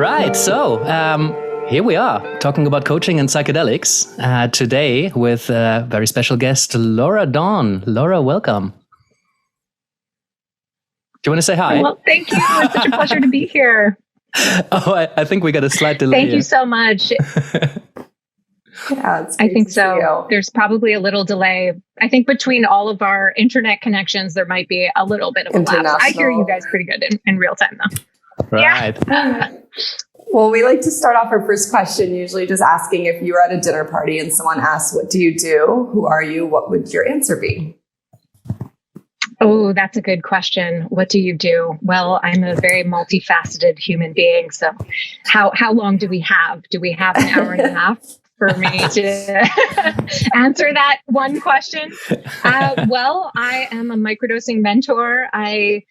Right, so here we are talking about coaching and psychedelics today with a very special guest, Laura Dawn. Laura, welcome. Do you want to say hi? Well, thank you. It's such a pleasure to be here. Oh, I think we got a slight delay. Thank you so much. Yeah, I think so. There's probably a little delay. I think between all of our internet connections, there might be a little bit of a lapse. I hear you guys pretty good in real time, though. Right. Yeah. Well, we like to start off our first question, usually just asking if you were at a dinner party and someone asks, what do you do? Who are you? What would your answer be? Oh, that's a good question. What do you do? Well, I'm a very multifaceted human being. So how long do we have? Do we have an hour and a half for me to answer that one question? Well, I am a microdosing mentor. I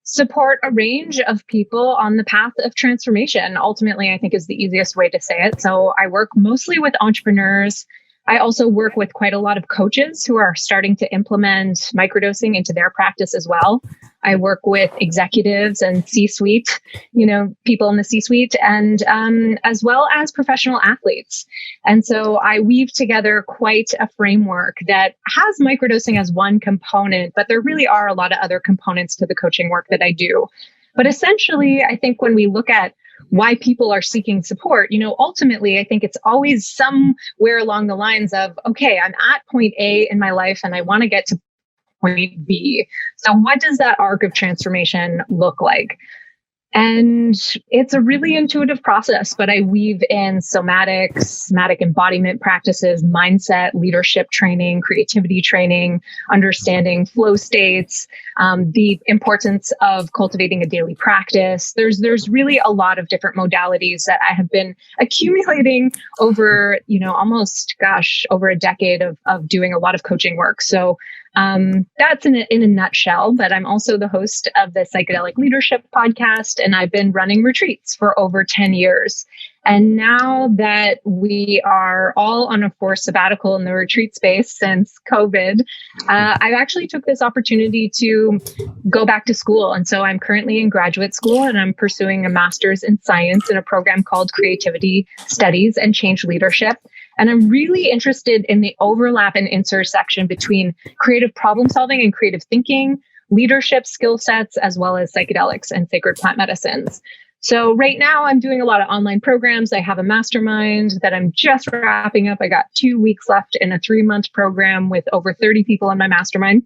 support a range of people on the path of transformation. Ultimately, I think is the easiest way to say it. So I work mostly with entrepreneurs. I also work with quite a lot of coaches who are starting to implement microdosing into their practice as well. I work with executives and C-suite, people in the C-suite, and as well as professional athletes. And so I weave together quite a framework that has microdosing as one component, but there really are a lot of other components to the coaching work that I do. But essentially, I think when we look at why people are seeking support, ultimately, I think it's always somewhere along the lines of, okay, I'm at point A in my life and I want to get to point B. So what does that arc of transformation look like? And it's a really intuitive process, but I weave in somatic embodiment practices, mindset, leadership training, creativity training, understanding flow states, the importance of cultivating a daily practice. There's really a lot of different modalities that I have been accumulating over, over a decade of doing a lot of coaching work. So that's in a nutshell, but I'm also the host of the Psychedelic Leadership Podcast, and I've been running retreats for over 10 years. And now that we are all on a forced sabbatical in the retreat space since COVID, I actually took this opportunity to go back to school. And so I'm currently in graduate school and I'm pursuing a master's in science in a program called Creativity Studies and Change Leadership. And I'm really interested in the overlap and intersection between creative problem solving and creative thinking, leadership skill sets, as well as psychedelics and sacred plant medicines. So right now I'm doing a lot of online programs. I have a mastermind that I'm just wrapping up. I got 2 weeks left in a 3-month program with over 30 people in my mastermind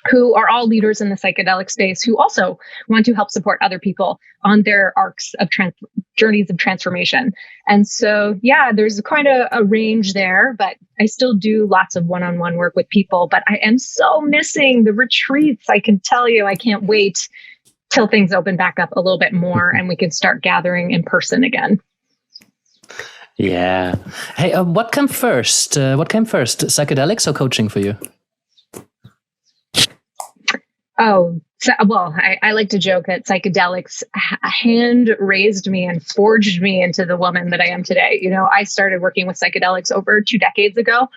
who are all leaders in the psychedelic space who also want to help support other people on their arcs of journeys of transformation. And so, there's quite a range there, but I still do lots of one-on-one work with people, but I am so missing the retreats. I can tell you, I can't wait till things open back up a little bit more and we can start gathering in person again. Yeah. Hey, what came first? Psychedelics or coaching for you? Oh, I like to joke that psychedelics hand raised me and forged me into the woman that I am today. I started working with psychedelics over 2 decades ago.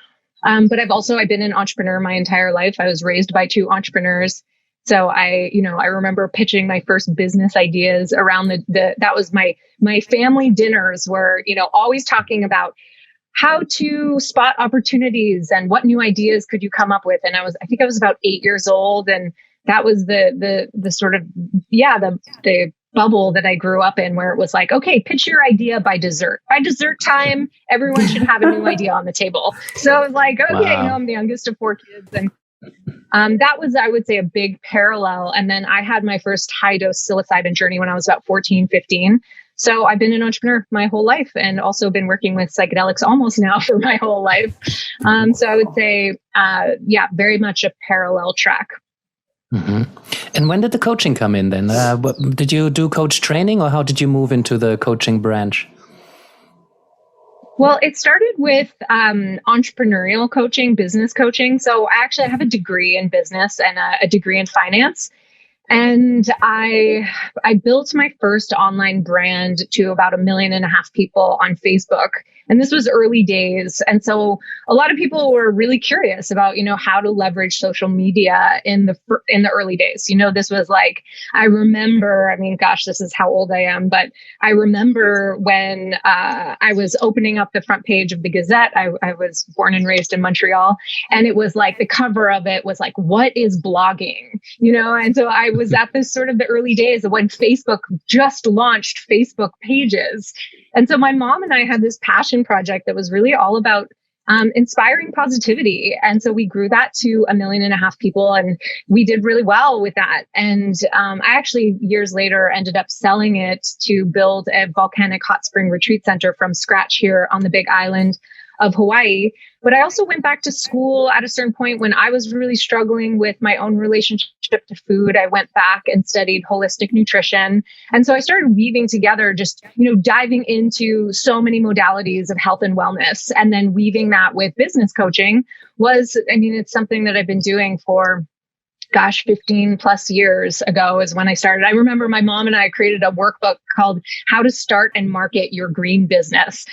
But I've been an entrepreneur my entire life. I was raised by 2 entrepreneurs. So I remember pitching my first business ideas around that was my family dinners were, always talking about how to spot opportunities and what new ideas could you come up with. And I think I was about 8 years old, and that was the sort of, the bubble that I grew up in, where it was like, okay, pitch your idea by dessert. By dessert time, everyone should have a new idea on the table. So I was like, okay, Wow. I'm the youngest of 4 kids. And that was, I would say, a big parallel. And then I had my first high dose psilocybin journey when I was about 14, 15. So I've been an entrepreneur my whole life and also been working with psychedelics almost now for my whole life. So I would say, very much a parallel track. Mm-hmm. And when did the coaching come in then? Did you do coach training or how did you move into the coaching branch? Well, it started with entrepreneurial coaching, business coaching. So I have a degree in business and a degree in finance. And I built my first online brand to about 1.5 million people on Facebook. And this was early days. And so a lot of people were really curious about, how to leverage social media in the early days. This was like, I remember, this is how old I am, but I remember when I was opening up the front page of the Gazette. I was born and raised in Montreal. And it was like the cover of it was like, what is blogging? And so I was at this sort of the early days of when Facebook just launched Facebook pages. And so my mom and I had this passion project that was really all about inspiring positivity. And so we grew that to 1.5 million people, and we did really well with that. And I actually, years later, ended up selling it to build a volcanic hot spring retreat center from scratch here on the Big Island of Hawaii. But I also went back to school at a certain point when I was really struggling with my own relationship to food. I went back and studied holistic nutrition. And so I started weaving together, just, diving into so many modalities of health and wellness, and then weaving that with business coaching it's something that I've been doing for 15 plus years ago is when I started. I remember my mom and I created a workbook called How to Start and Market Your Green Business,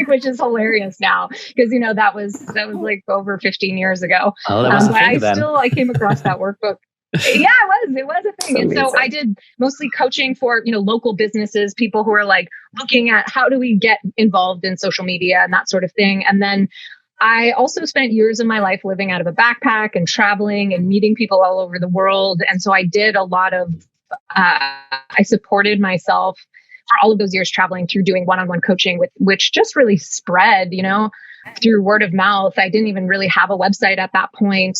which is hilarious now because, that was like over 15 years ago. Oh, that was a thing then. I came across that workbook. Yeah, it was a thing. And so I did mostly coaching for, local businesses, people who are like looking at how do we get involved in social media and that sort of thing. And then I also spent years of my life living out of a backpack and traveling and meeting people all over the world. And so I did a lot of, I supported myself for all of those years traveling through doing one-on-one coaching, which just really spread, through word of mouth. I didn't even really have a website at that point.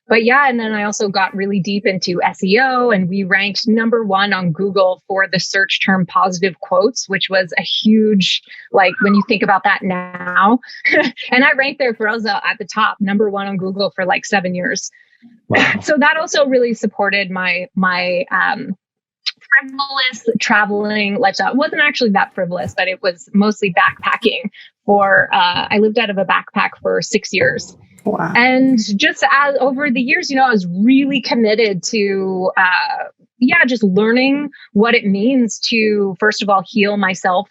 But yeah, and then I also got really deep into SEO, and we ranked #1 on Google for the search term positive quotes, which was a huge, when you think about that now. And I ranked there for us at the top, #1 on Google for 7 years. Wow. So that also really supported my frivolous traveling lifestyle. It wasn't actually that frivolous, but it was mostly backpacking I lived out of a backpack for 6 years. Wow. And just as over the years, I was really committed to, just learning what it means to, first of all, heal myself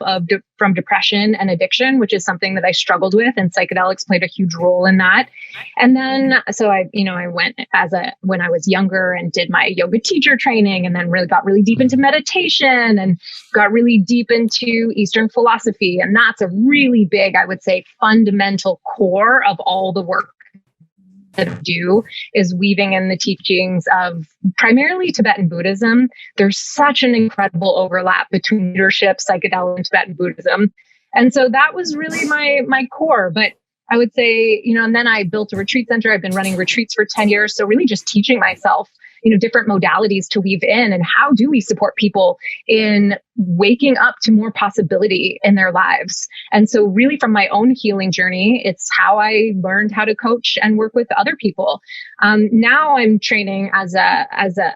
from depression and addiction, which is something that I struggled with, and psychedelics played a huge role in that. And then, so I went when I was younger and did my yoga teacher training, and then got really deep into meditation and got really deep into Eastern philosophy. And that's a really big, I would say, fundamental core of all the work that I do is weaving in the teachings of primarily Tibetan Buddhism. There's such an incredible overlap between leadership, psychedelic, and Tibetan Buddhism. And so that was really my core. But I would say, and then I built a retreat center. I've been running retreats for 10 years. So really just teaching myself, different modalities to weave in, and how do we support people in waking up to more possibility in their lives. And so really from my own healing journey, it's how I learned how to coach and work with other people. Now I'm training as a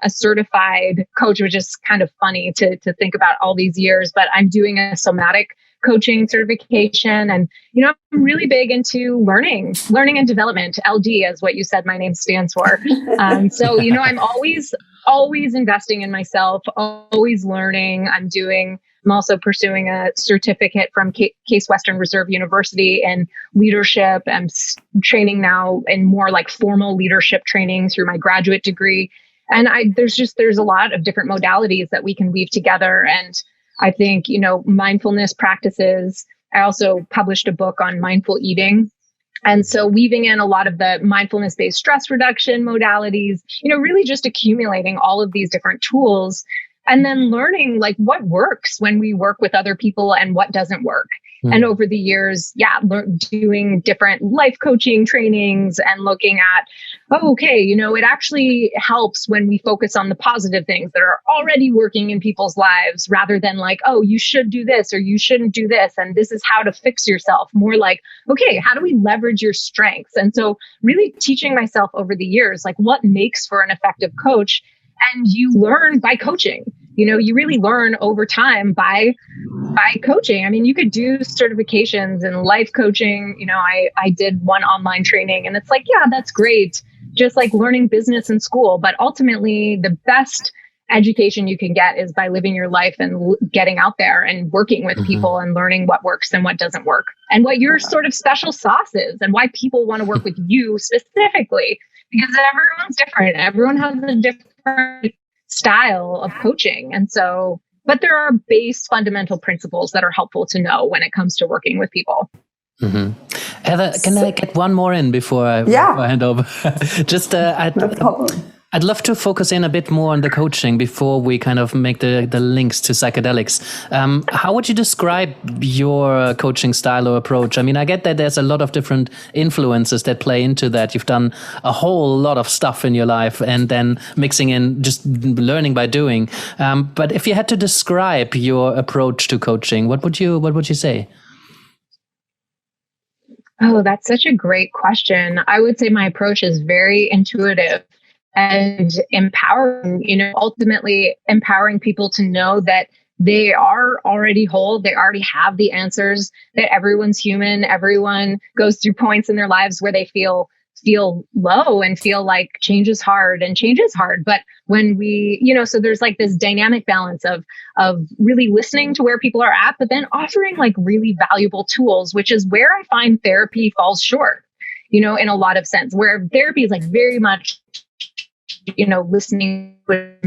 certified coach, which is kind of funny to think about all these years, but I'm doing a somatic coaching certification. And, I'm really big into learning and development. LD is what you said my name stands for. So, I'm always investing in myself, always learning. I'm also pursuing a certificate from Case Western Reserve University in leadership. I'm training now in more formal leadership training through my graduate degree. And there's a lot of different modalities that we can weave together. And I think, mindfulness practices. I also published a book on mindful eating. And so weaving in a lot of the mindfulness-based stress reduction modalities, really just accumulating all of these different tools and then learning what works when we work with other people and what doesn't work. And over the years, doing different life coaching trainings and looking at, it actually helps when we focus on the positive things that are already working in people's lives rather than you should do this or you shouldn't do this. And this is how to fix yourself. More how do we leverage your strengths? And so really teaching myself over the years, what makes for an effective coach. And you learn by coaching. You really learn over time by coaching. You could do certifications in life coaching. I did one online training and it's that's great. just like learning business in school. But ultimately, the best education you can get is by living your life and getting out there and working with people and learning what works and what doesn't work and what your sort of special sauce is and why people want to work with you specifically, because everyone's different. Everyone has a different style of coaching. And so, but there are base fundamental principles that are helpful to know when it comes to working with people. Heather, can I get one more in before I hand over? Just, no problem. I'd love to focus in a bit more on the coaching before we kind of make the links to psychedelics. How would you describe your coaching style or approach? I mean, I get that there's a lot of different influences that play into that. You've done a whole lot of stuff in your life and then mixing in just learning by doing. But if you had to describe your approach to coaching, what would you say? Oh, that's such a great question. I would say my approach is very intuitive and empowering, ultimately empowering people to know that they are already whole. They already have the answers, that everyone's human. Everyone goes through points in their lives where they feel low and feel like change is hard. But when we, so there's like this dynamic balance of really listening to where people are at, but then offering like really valuable tools, which is where I find therapy falls short, in a lot of sense, where therapy is like very much listening, but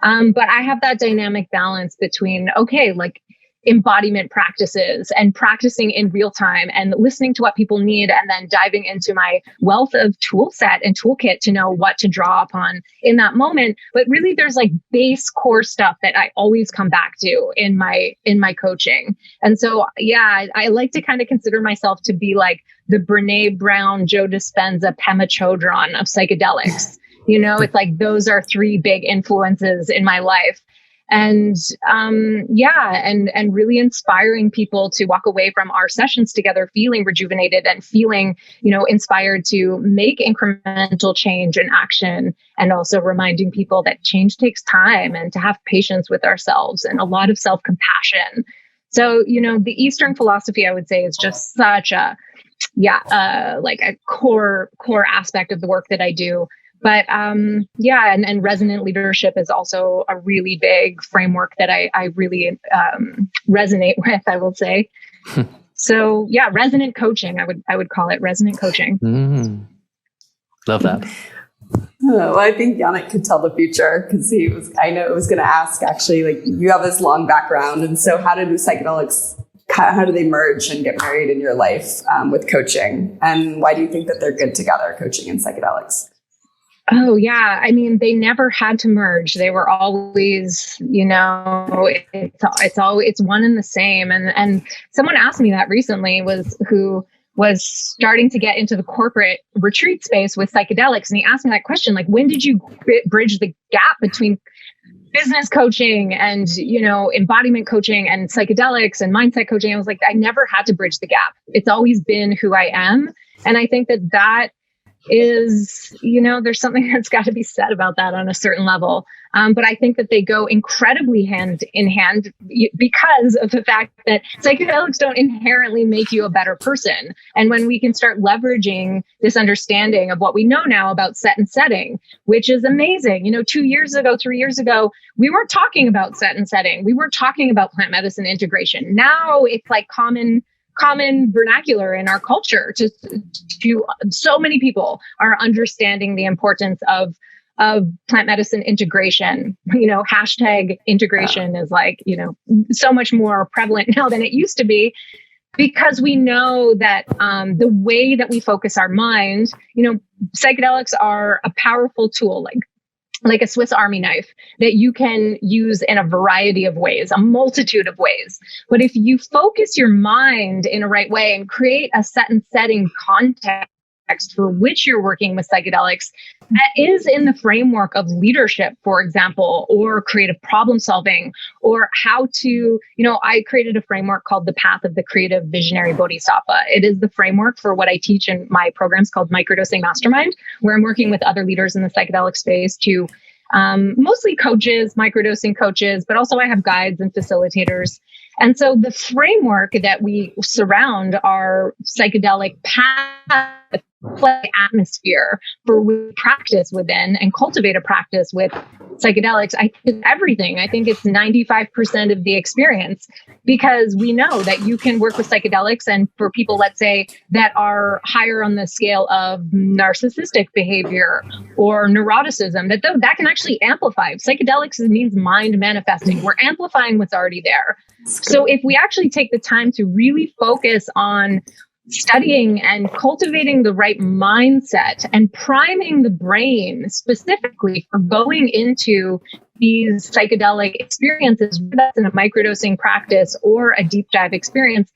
I have that dynamic balance between, like embodiment practices and practicing in real time and listening to what people need, and then diving into my wealth of tool set and toolkit to know what to draw upon in that moment. But really there's like base core stuff that I always come back to in my coaching. And so, I like to kind of consider myself to be like the Brene Brown, Joe Dispenza, Pema Chodron of psychedelics. It's like those are three big influences in my life. And and really inspiring people to walk away from our sessions together feeling rejuvenated and feeling, inspired to make incremental change and action, and also reminding people that change takes time and to have patience with ourselves and a lot of self-compassion. So, the Eastern philosophy, I would say, is just such a core aspect of the work that I do. But and resonant leadership is also a really big framework that I really resonate with, I will say. So resonant coaching, I would call it resonant coaching. Love that. Well, I think Yannick could tell the future, because I know it was going to ask, actually, like, you have this long background. And so how do psychedelics, how do they merge and get married in your life with coaching? And why do you think that they're good together, coaching and psychedelics? Oh, yeah. I mean, they never had to merge. They were always, it's one and the same. And someone asked me that recently, who was starting to get into the corporate retreat space with psychedelics. And he asked me that question, like, when did you bridge the gap between business coaching and, embodiment coaching and psychedelics and mindset coaching? I was like, I never had to bridge the gap. It's always been who I am. And I think that is, there's something that's got to be said about that on a certain level. But I think that they go incredibly hand in hand because of the fact that psychedelics don't inherently make you a better person. And when we can start leveraging this understanding of what we know now about set and setting, which is amazing. 2 years ago, 3 years ago, we weren't talking about set and setting. We weren't talking about plant medicine integration. Now it's like common vernacular in our culture. To so many people are understanding the importance of plant medicine integration. Hashtag integration is like, so much more prevalent now than it used to be, because we know that the way that we focus our mind, psychedelics are a powerful tool, like a Swiss Army knife that you can use in a variety of ways, a multitude of ways. But if you focus your mind in a right way and create a set and setting context for which you're working with psychedelics, that is in the framework of leadership, for example, or creative problem solving, or how to, I created a framework called the Path of the Creative Visionary Bodhisattva. It is the framework for what I teach in my programs called Microdosing Mastermind, where I'm working with other leaders in the psychedelic space to mostly coaches, microdosing coaches, but also I have guides and facilitators. And so the framework that we surround our psychedelic path atmosphere for we practice within and cultivate a practice with psychedelics, I think it's everything. I think it's 95% of the experience, because we know that you can work with psychedelics, and for people, let's say, that are higher on the scale of narcissistic behavior or neuroticism, that can actually amplify. Psychedelics means mind manifesting. We're amplifying what's already there. So if we actually take the time to really focus on studying and cultivating the right mindset and priming the brain specifically for going into these psychedelic experiences, whether that's in a microdosing practice or a deep dive experience,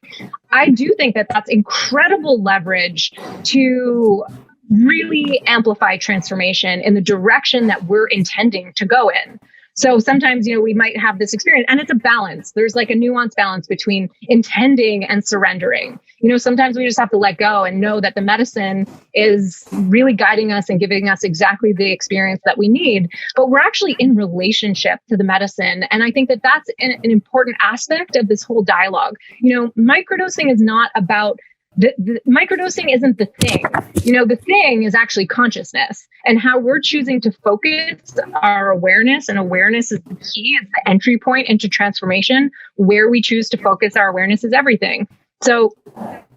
I do think that that's incredible leverage to really amplify transformation in the direction that we're intending to go in. So sometimes, we might have this experience, and it's a balance. There's like a nuanced balance between intending and surrendering. Sometimes we just have to let go and know that the medicine is really guiding us and giving us exactly the experience that we need, but we're actually in relationship to the medicine. And I think that that's an important aspect of this whole dialogue. Microdosing is not about the microdosing isn't the thing. The thing is actually consciousness and how we're choosing to focus our awareness. And awareness is the key, it's the entry point into transformation. Where we choose to focus our awareness is everything. So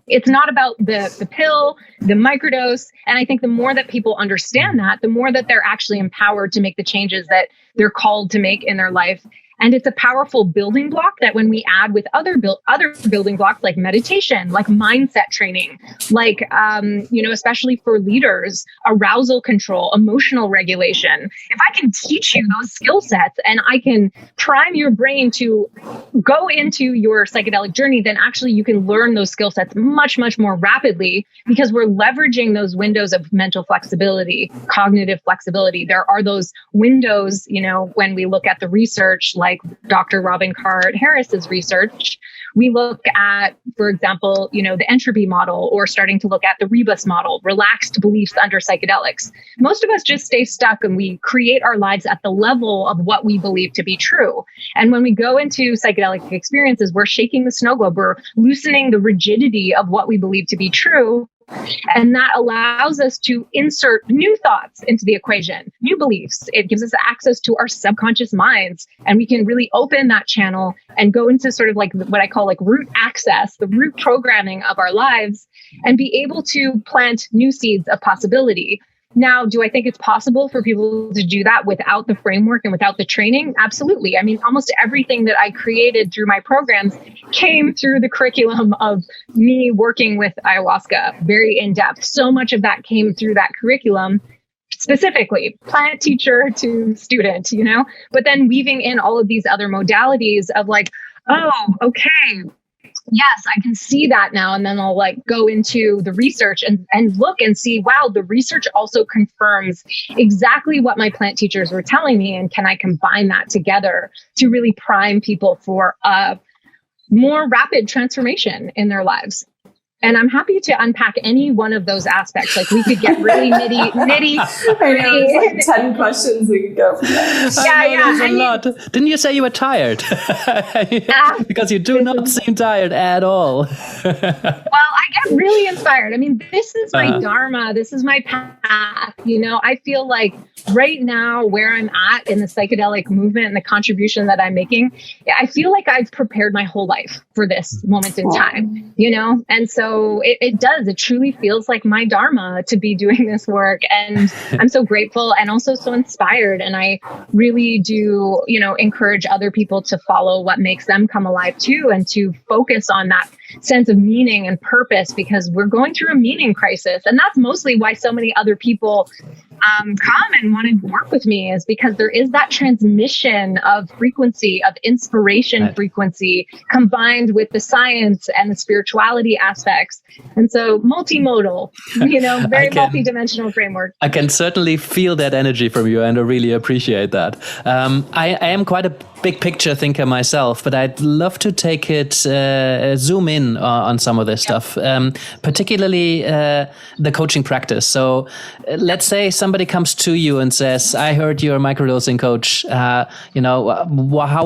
it's not about the pill, the microdose. And I think the more that people understand that, the more that they're actually empowered to make the changes that they're called to make in their life. And it's a powerful building block that when we add with other building blocks like meditation, like mindset training, like, especially for leaders, arousal control, emotional regulation. If I can teach you those skill sets and I can prime your brain to go into your psychedelic journey, then actually you can learn those skill sets much, much more rapidly, because we're leveraging those windows of mental flexibility, cognitive flexibility. There are those windows, when we look at the research, like Dr. Robin Carhart-Harris's research, we look at, for example, the entropy model, or starting to look at the rebus model, relaxed beliefs under psychedelics. Most of us just stay stuck and we create our lives at the level of what we believe to be true. And when we go into psychedelic experiences, we're shaking the snow globe, we're loosening the rigidity of what we believe to be true. And that allows us to insert new thoughts into the equation, new beliefs. It gives us access to our subconscious minds, and we can really open that channel and go into sort of like what I call like root access, the root programming of our lives, and be able to plant new seeds of possibility. Now, do I think it's possible for people to do that without the framework and without the training? Absolutely. I mean, almost everything that I created through my programs came through the curriculum of me working with ayahuasca, very in depth. So much of that came through that curriculum, specifically plant teacher to student, but then weaving in all of these other modalities of like, oh, okay, yes, I can see that now. And then I'll like go into the research and look and see, wow, the research also confirms exactly what my plant teachers were telling me. And can I combine that together to really prime people for a more rapid transformation in their lives? And I'm happy to unpack any one of those aspects. Like we could get really nitty. I know, it's like 10 questions we could go from there. There's a lot. Didn't you say you were tired? Because you do not seem tired at all. Well, I get really inspired. I mean, this is my dharma. This is my path. I feel like right now where I'm at in the psychedelic movement and the contribution that I'm making, I feel like I've prepared my whole life for this moment in time, And so it truly feels like my dharma to be doing this work. And I'm so grateful and also so inspired. And I really do, encourage other people to follow what makes them come alive too, and to focus on that sense of meaning and purpose, because we're going through a meaning crisis. And that's mostly why so many other people come and want to work with me, is because there is that transmission of frequency, of inspiration frequency, combined with the science and the spirituality aspects. And so multimodal, very multidimensional framework. I can certainly feel that energy from you, and I really appreciate that. I am quite a big picture thinker myself, but I'd love to take it, zoom in on some of this stuff, particularly the coaching practice. So let's say somebody comes to you and says, I heard you're a microdosing coach. How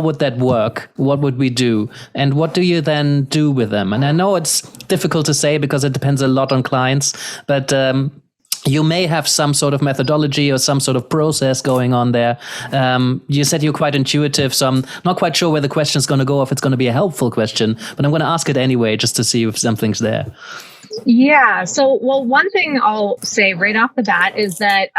would that work? What would we do? And what do you then do with them? And I know it's difficult to say because it depends a lot on clients, but you may have some sort of methodology or some sort of process going on there. You said you're quite intuitive, so I'm not quite sure where the question is going to go, if it's going to be a helpful question, but I'm going to ask it anyway, just to see if something's there. Yeah. So, well, one thing I'll say right off the bat is that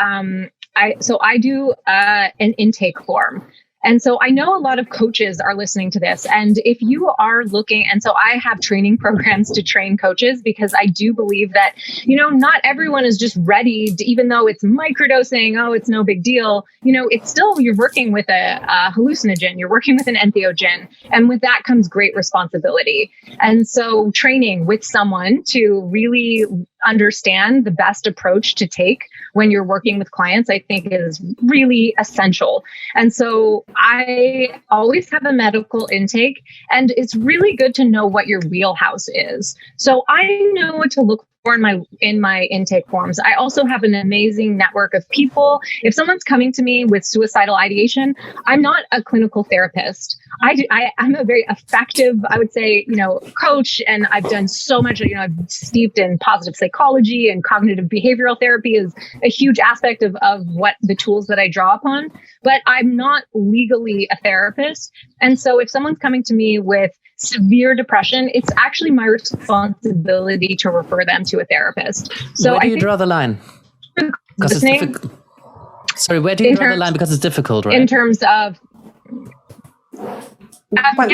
I do an intake form. And so I know a lot of coaches are listening to this. And if you are looking, and so I have training programs to train coaches, because I do believe that, not everyone is just ready to, even though it's microdosing, oh, it's no big deal. It's still, you're working with a hallucinogen, you're working with an entheogen. And with that comes great responsibility. And so training with someone to really understand the best approach to take when you're working with clients, I think is really essential. And so I always have a medical intake, and it's really good to know what your wheelhouse is. So I know what to look for in my intake forms. I also have an amazing network of people. If someone's coming to me with suicidal ideation, I'm not a clinical therapist. I'm a very effective, I would say, coach, and I've done so much, I'm steeped in positive psychology, and cognitive behavioral therapy is a huge aspect of what the tools that I draw upon, but I'm not legally a therapist. And so if someone's coming to me with severe depression, it's actually my responsibility to refer them to a therapist. So where do you draw the line? Because it's difficult. Sorry, where do you draw the line? Because it's difficult, right? In terms of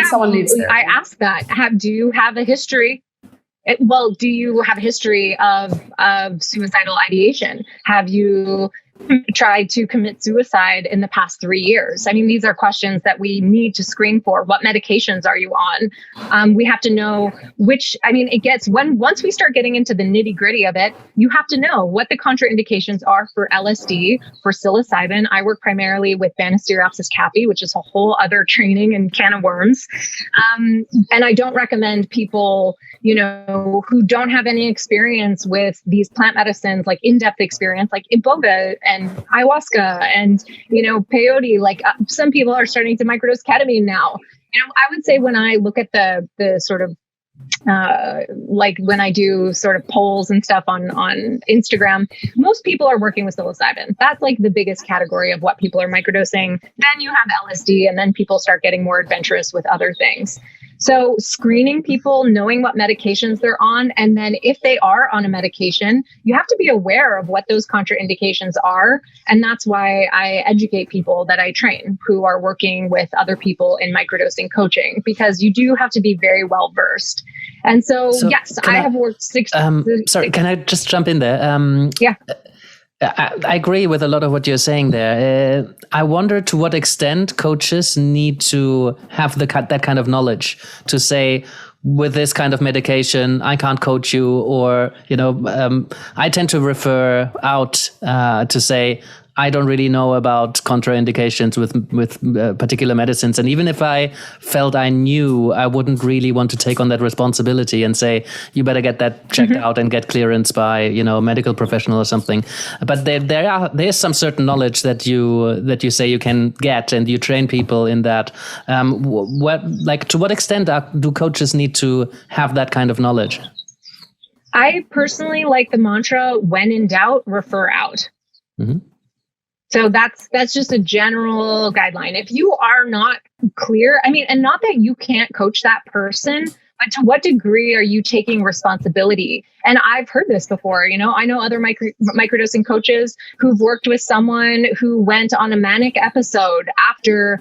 someone needs therapy. I ask that. Do you have a history? Do you have a history of suicidal ideation? Have you tried to commit suicide in the past 3 years? I mean, these are questions that we need to screen for. What medications are you on? We have to know once we start getting into the nitty gritty of it, you have to know what the contraindications are for LSD, for psilocybin. I work primarily with Banisteriopsis caapi, which is a whole other training and can of worms. And I don't recommend people, who don't have any experience with these plant medicines, like in-depth experience, like iboga and ayahuasca and, peyote. Like some people are starting to microdose ketamine now. I would say when I look at the sort of like when I do sort of polls and stuff on Instagram, most people are working with psilocybin. That's like the biggest category of what people are microdosing. Then you have LSD, and then people start getting more adventurous with other things. So screening people, knowing what medications they're on, and then if they are on a medication, you have to be aware of what those contraindications are. And that's why I educate people that I train who are working with other people in microdosing coaching, because you do have to be very well versed. And so yes, I have worked can I just jump in there? Yeah. I agree with a lot of what you're saying there. I wonder to what extent coaches need to have that kind of knowledge to say, with this kind of medication, I can't coach you, or, I tend to refer out to say, I don't really know about contraindications with particular medicines. And even if I felt I knew, I wouldn't really want to take on that responsibility and say, you better get that checked out and get clearance by, a medical professional or something. But there's some certain knowledge that you say you can get, and you train people in that. To what extent do coaches need to have that kind of knowledge? I personally like the mantra, when in doubt, refer out. Mm-hmm. So that's just a general guideline. If you are not clear, and not that you can't coach that person, but to what degree are you taking responsibility? And I've heard this before, I know other microdosing coaches who've worked with someone who went on a manic episode after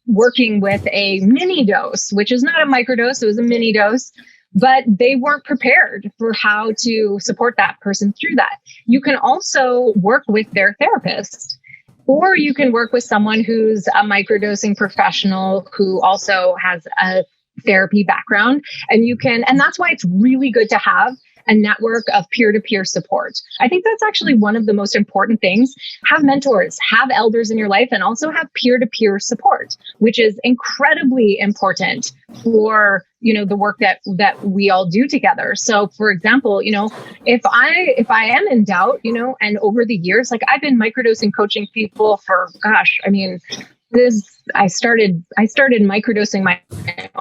working with a mini dose, which is not a microdose, it was a mini dose. But they weren't prepared for how to support that person through that. You can also work with their therapist, or you can work with someone who's a microdosing professional who also has a therapy background. And that's why it's really good to have a network of peer-to-peer support. I think that's actually one of the most important things. Have mentors, have elders in your life, and also have peer-to-peer support, which is incredibly important for, the work that we all do together. So for example, if I am in doubt, and over the years, like I've been microdosing coaching people for, I started microdosing my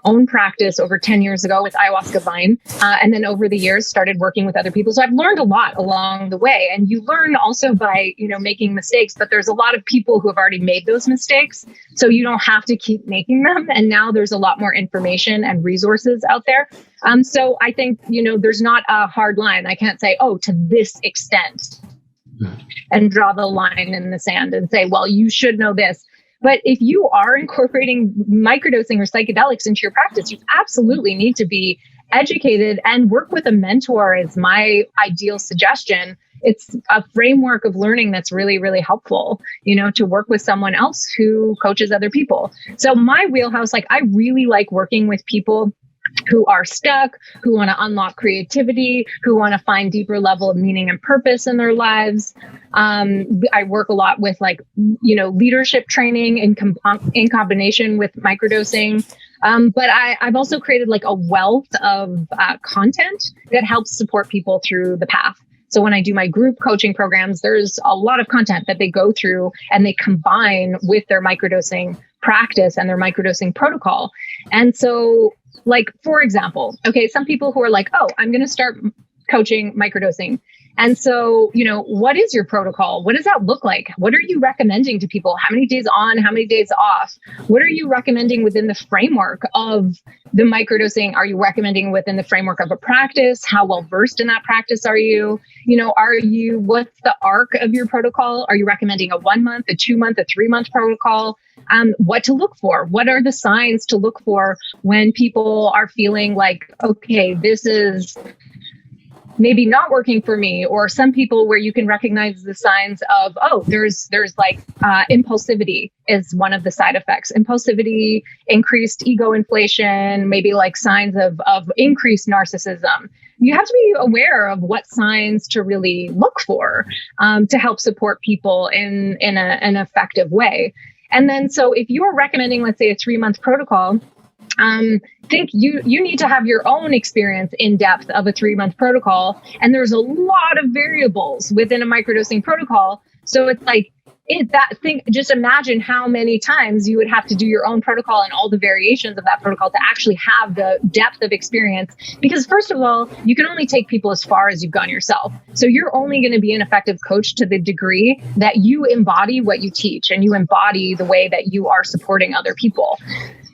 own practice over 10 years ago with ayahuasca vine. And then over the years started working with other people. So I've learned a lot along the way. And you learn also by, making mistakes, but there's a lot of people who have already made those mistakes. So you don't have to keep making them. And now there's a lot more information and resources out there. So I think, there's not a hard line. I can't say, to this extent, and draw the line in the sand and say, well, you should know this. But if you are incorporating microdosing or psychedelics into your practice, you absolutely need to be educated and work with a mentor is my ideal suggestion. It's a framework of learning that's really, really helpful, to work with someone else who coaches other people. So my wheelhouse, I really like working with people who are stuck, who want to unlock creativity, who want to find deeper level of meaning and purpose in their lives. I work a lot with leadership training in combination with microdosing. But I've also created a wealth of content that helps support people through the path. So when I do my group coaching programs, there's a lot of content that they go through and they combine with their microdosing practice and their microdosing protocol. And so, for example, some people who are I'm going to start coaching microdosing. And so, what is your protocol? What does that look like? What are you recommending to people? How many days on? How many days off? What are you recommending within the framework of the microdosing? Are you recommending within the framework of a practice? How well versed in that practice are you? What's the arc of your protocol? Are you recommending a 1 month, a 2 month, a 3 month protocol? What to look for? What are the signs to look for when people are feeling this is maybe not working for me, or some people where you can recognize the signs of, there's impulsivity is one of the side effects. Impulsivity, increased ego inflation, maybe signs of increased narcissism. You have to be aware of what signs to really look for to help support people in an effective way. And then, so if you're recommending, let's say, a 3 month protocol, think you need to have your own experience in depth of a 3 month protocol. And there's a lot of variables within a microdosing protocol. So it's just imagine how many times you would have to do your own protocol and all the variations of that protocol to actually have the depth of experience. Because first of all, you can only take people as far as you've gone yourself. So you're only going to be an effective coach to the degree that you embody what you teach and you embody the way that you are supporting other people.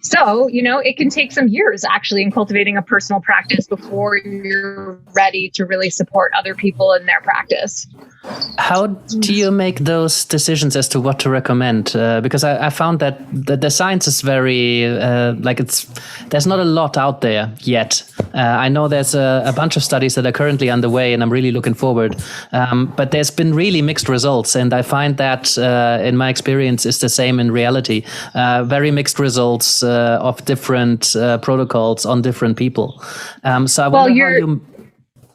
So, it can take some years actually in cultivating a personal practice before you're ready to really support other people in their practice. How do you make those decisions as to what to recommend? Because I found that the science is very, there's not a lot out there yet. I know there's a bunch of studies that are currently underway and I'm really looking forward. But there's been really mixed results. And I find that in my experience is the same in reality. Very mixed results of different protocols on different people. So I wonder how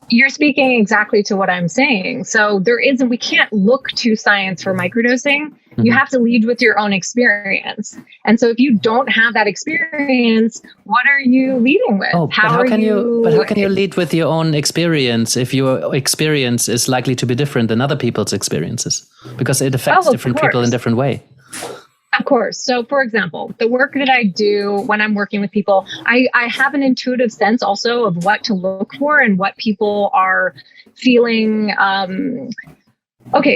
you're speaking exactly to what I'm saying. So we can't look to science for microdosing. Mm-hmm. You have to lead with your own experience. And so if you don't have that experience, what are you leading with? How can you lead with your own experience if your experience is likely to be different than other people's experiences? Because it affects different people in different way. Of course. So for example, the work that I do when I'm working with people, I have an intuitive sense also of what to look for and what people are feeling.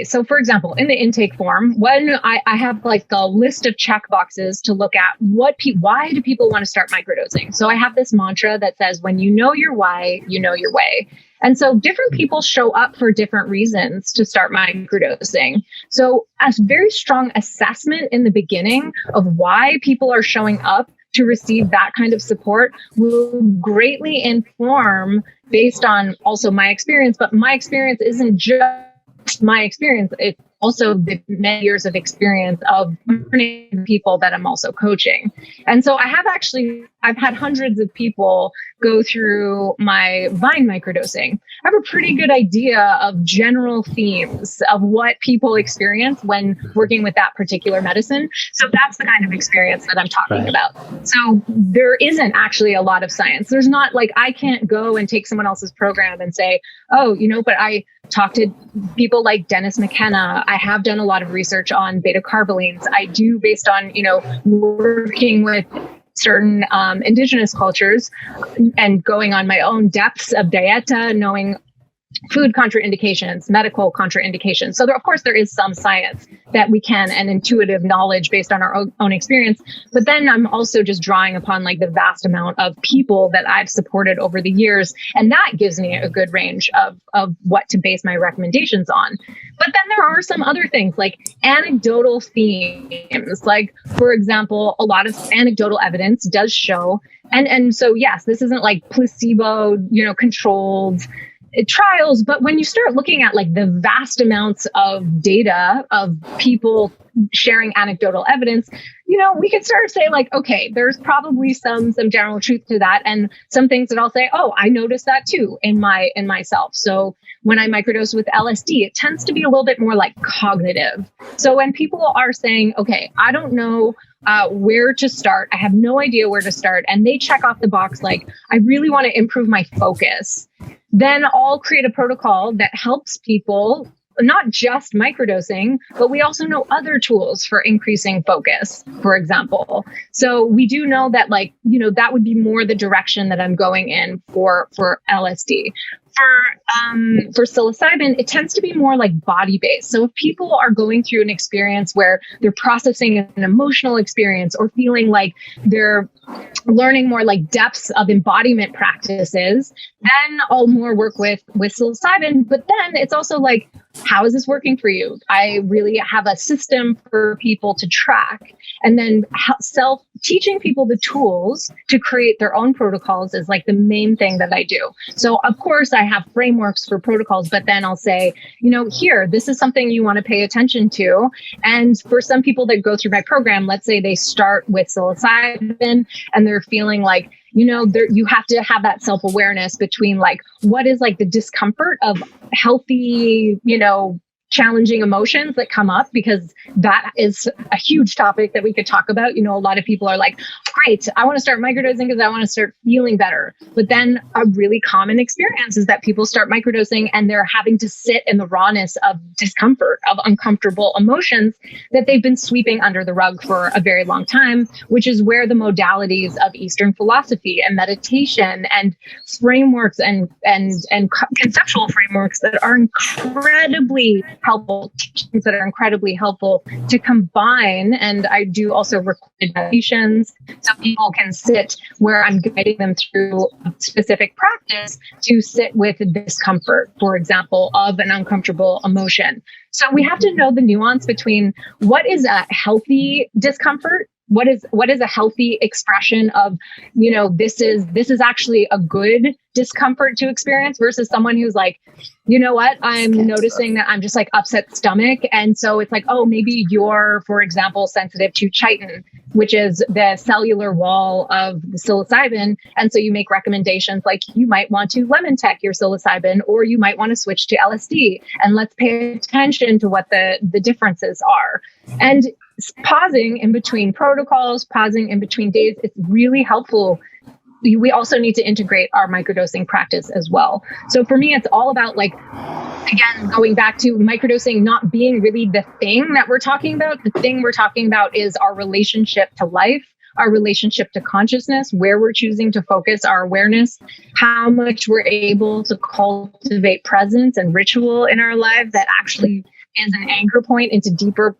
So for example, in the intake form, when I have a list of check boxes to look at why do people want to start microdosing? So I have this mantra that says, when you know your why, you know your way. And so different people show up for different reasons to start microdosing. So a very strong assessment in the beginning of why people are showing up to receive that kind of support will greatly inform based on also my experience. But my experience isn't just my experience. It's also the many years of experience of learning people that I'm also coaching. And so I've had hundreds of people go through my Vine microdosing. I have a pretty good idea of general themes of what people experience when working with that particular medicine. So that's the kind of experience that I'm talking about. So there isn't actually a lot of science. There's not I can't go and take someone else's program and say, but I talked to people like Dennis McKenna. I have done a lot of research on beta carbolines. I do based on, working with certain indigenous cultures and going on my own depths of dieta, knowing food contraindications, medical contraindications. So of course, there is some science that we can and intuitive knowledge based on our own experience. But then I'm also just drawing upon like the vast amount of people that I've supported over the years. And that gives me a good range of what to base my recommendations on. But then there are some other things like anecdotal themes. Like, for example, a lot of anecdotal evidence does show. And so, yes, this isn't like placebo, controlled trials, but when you start looking at like the vast amounts of data of people sharing anecdotal evidence, we could start to say like, okay, there's probably some general truth to that, and some things that I'll say, oh, I noticed that too in myself. So when I microdose with LSD, it tends to be a little bit more like cognitive. So when people are saying, okay, I don't know where to start, I have no idea where to start, and they check off the box like, I really want to improve my focus, then I'll create a protocol that helps people, not just microdosing, but we also know other tools for increasing focus, for example. So we do know that that would be more the direction that I'm going in for LSD. For psilocybin, it tends to be more like body-based. So if people are going through an experience where they're processing an emotional experience or feeling like they're learning more like depths of embodiment practices, then I'll more work with psilocybin. But then it's also like, how is this working for you? I really have a system for people to track, and then teaching people the tools to create their own protocols is like the main thing that I do. So of course I have frameworks for protocols, but then I'll say, here, this is something you want to pay attention to. And for some people that go through my program, let's say they start with psilocybin and they're feeling like, you have to have that self-awareness between like, what is like the discomfort of healthy, challenging emotions that come up, because that is a huge topic that we could talk about. A lot of people are like, great, I want to start microdosing because I want to start feeling better. But then a really common experience is that people start microdosing and they're having to sit in the rawness of discomfort, of uncomfortable emotions that they've been sweeping under the rug for a very long time, which is where the modalities of Eastern philosophy and meditation and frameworks and conceptual frameworks that are incredibly helpful, teachings that are incredibly helpful to combine. And I do also recorded meditations so people can sit where I'm guiding them through a specific practice to sit with discomfort, for example, of an uncomfortable emotion. So we have to know the nuance between what is a healthy discomfort, what is a healthy expression of, this is actually a good discomfort to experience, versus someone who's like, I'm noticing that I'm just like upset stomach. And so it's like, oh, maybe you're, for example, sensitive to chitin, which is the cellular wall of the psilocybin. And so you make recommendations like you might want to lemon tech your psilocybin, or you might want to switch to LSD. And let's pay attention to what the differences are. And pausing in between protocols, pausing in between days, it's really helpful. We also need to integrate our microdosing practice as well. So for me, it's all about like, again, going back to microdosing not being really the thing that we're talking about. The thing we're talking about is our relationship to life, our relationship to consciousness, where we're choosing to focus our awareness, how much we're able to cultivate presence and ritual in our life that actually is an anchor point into deeper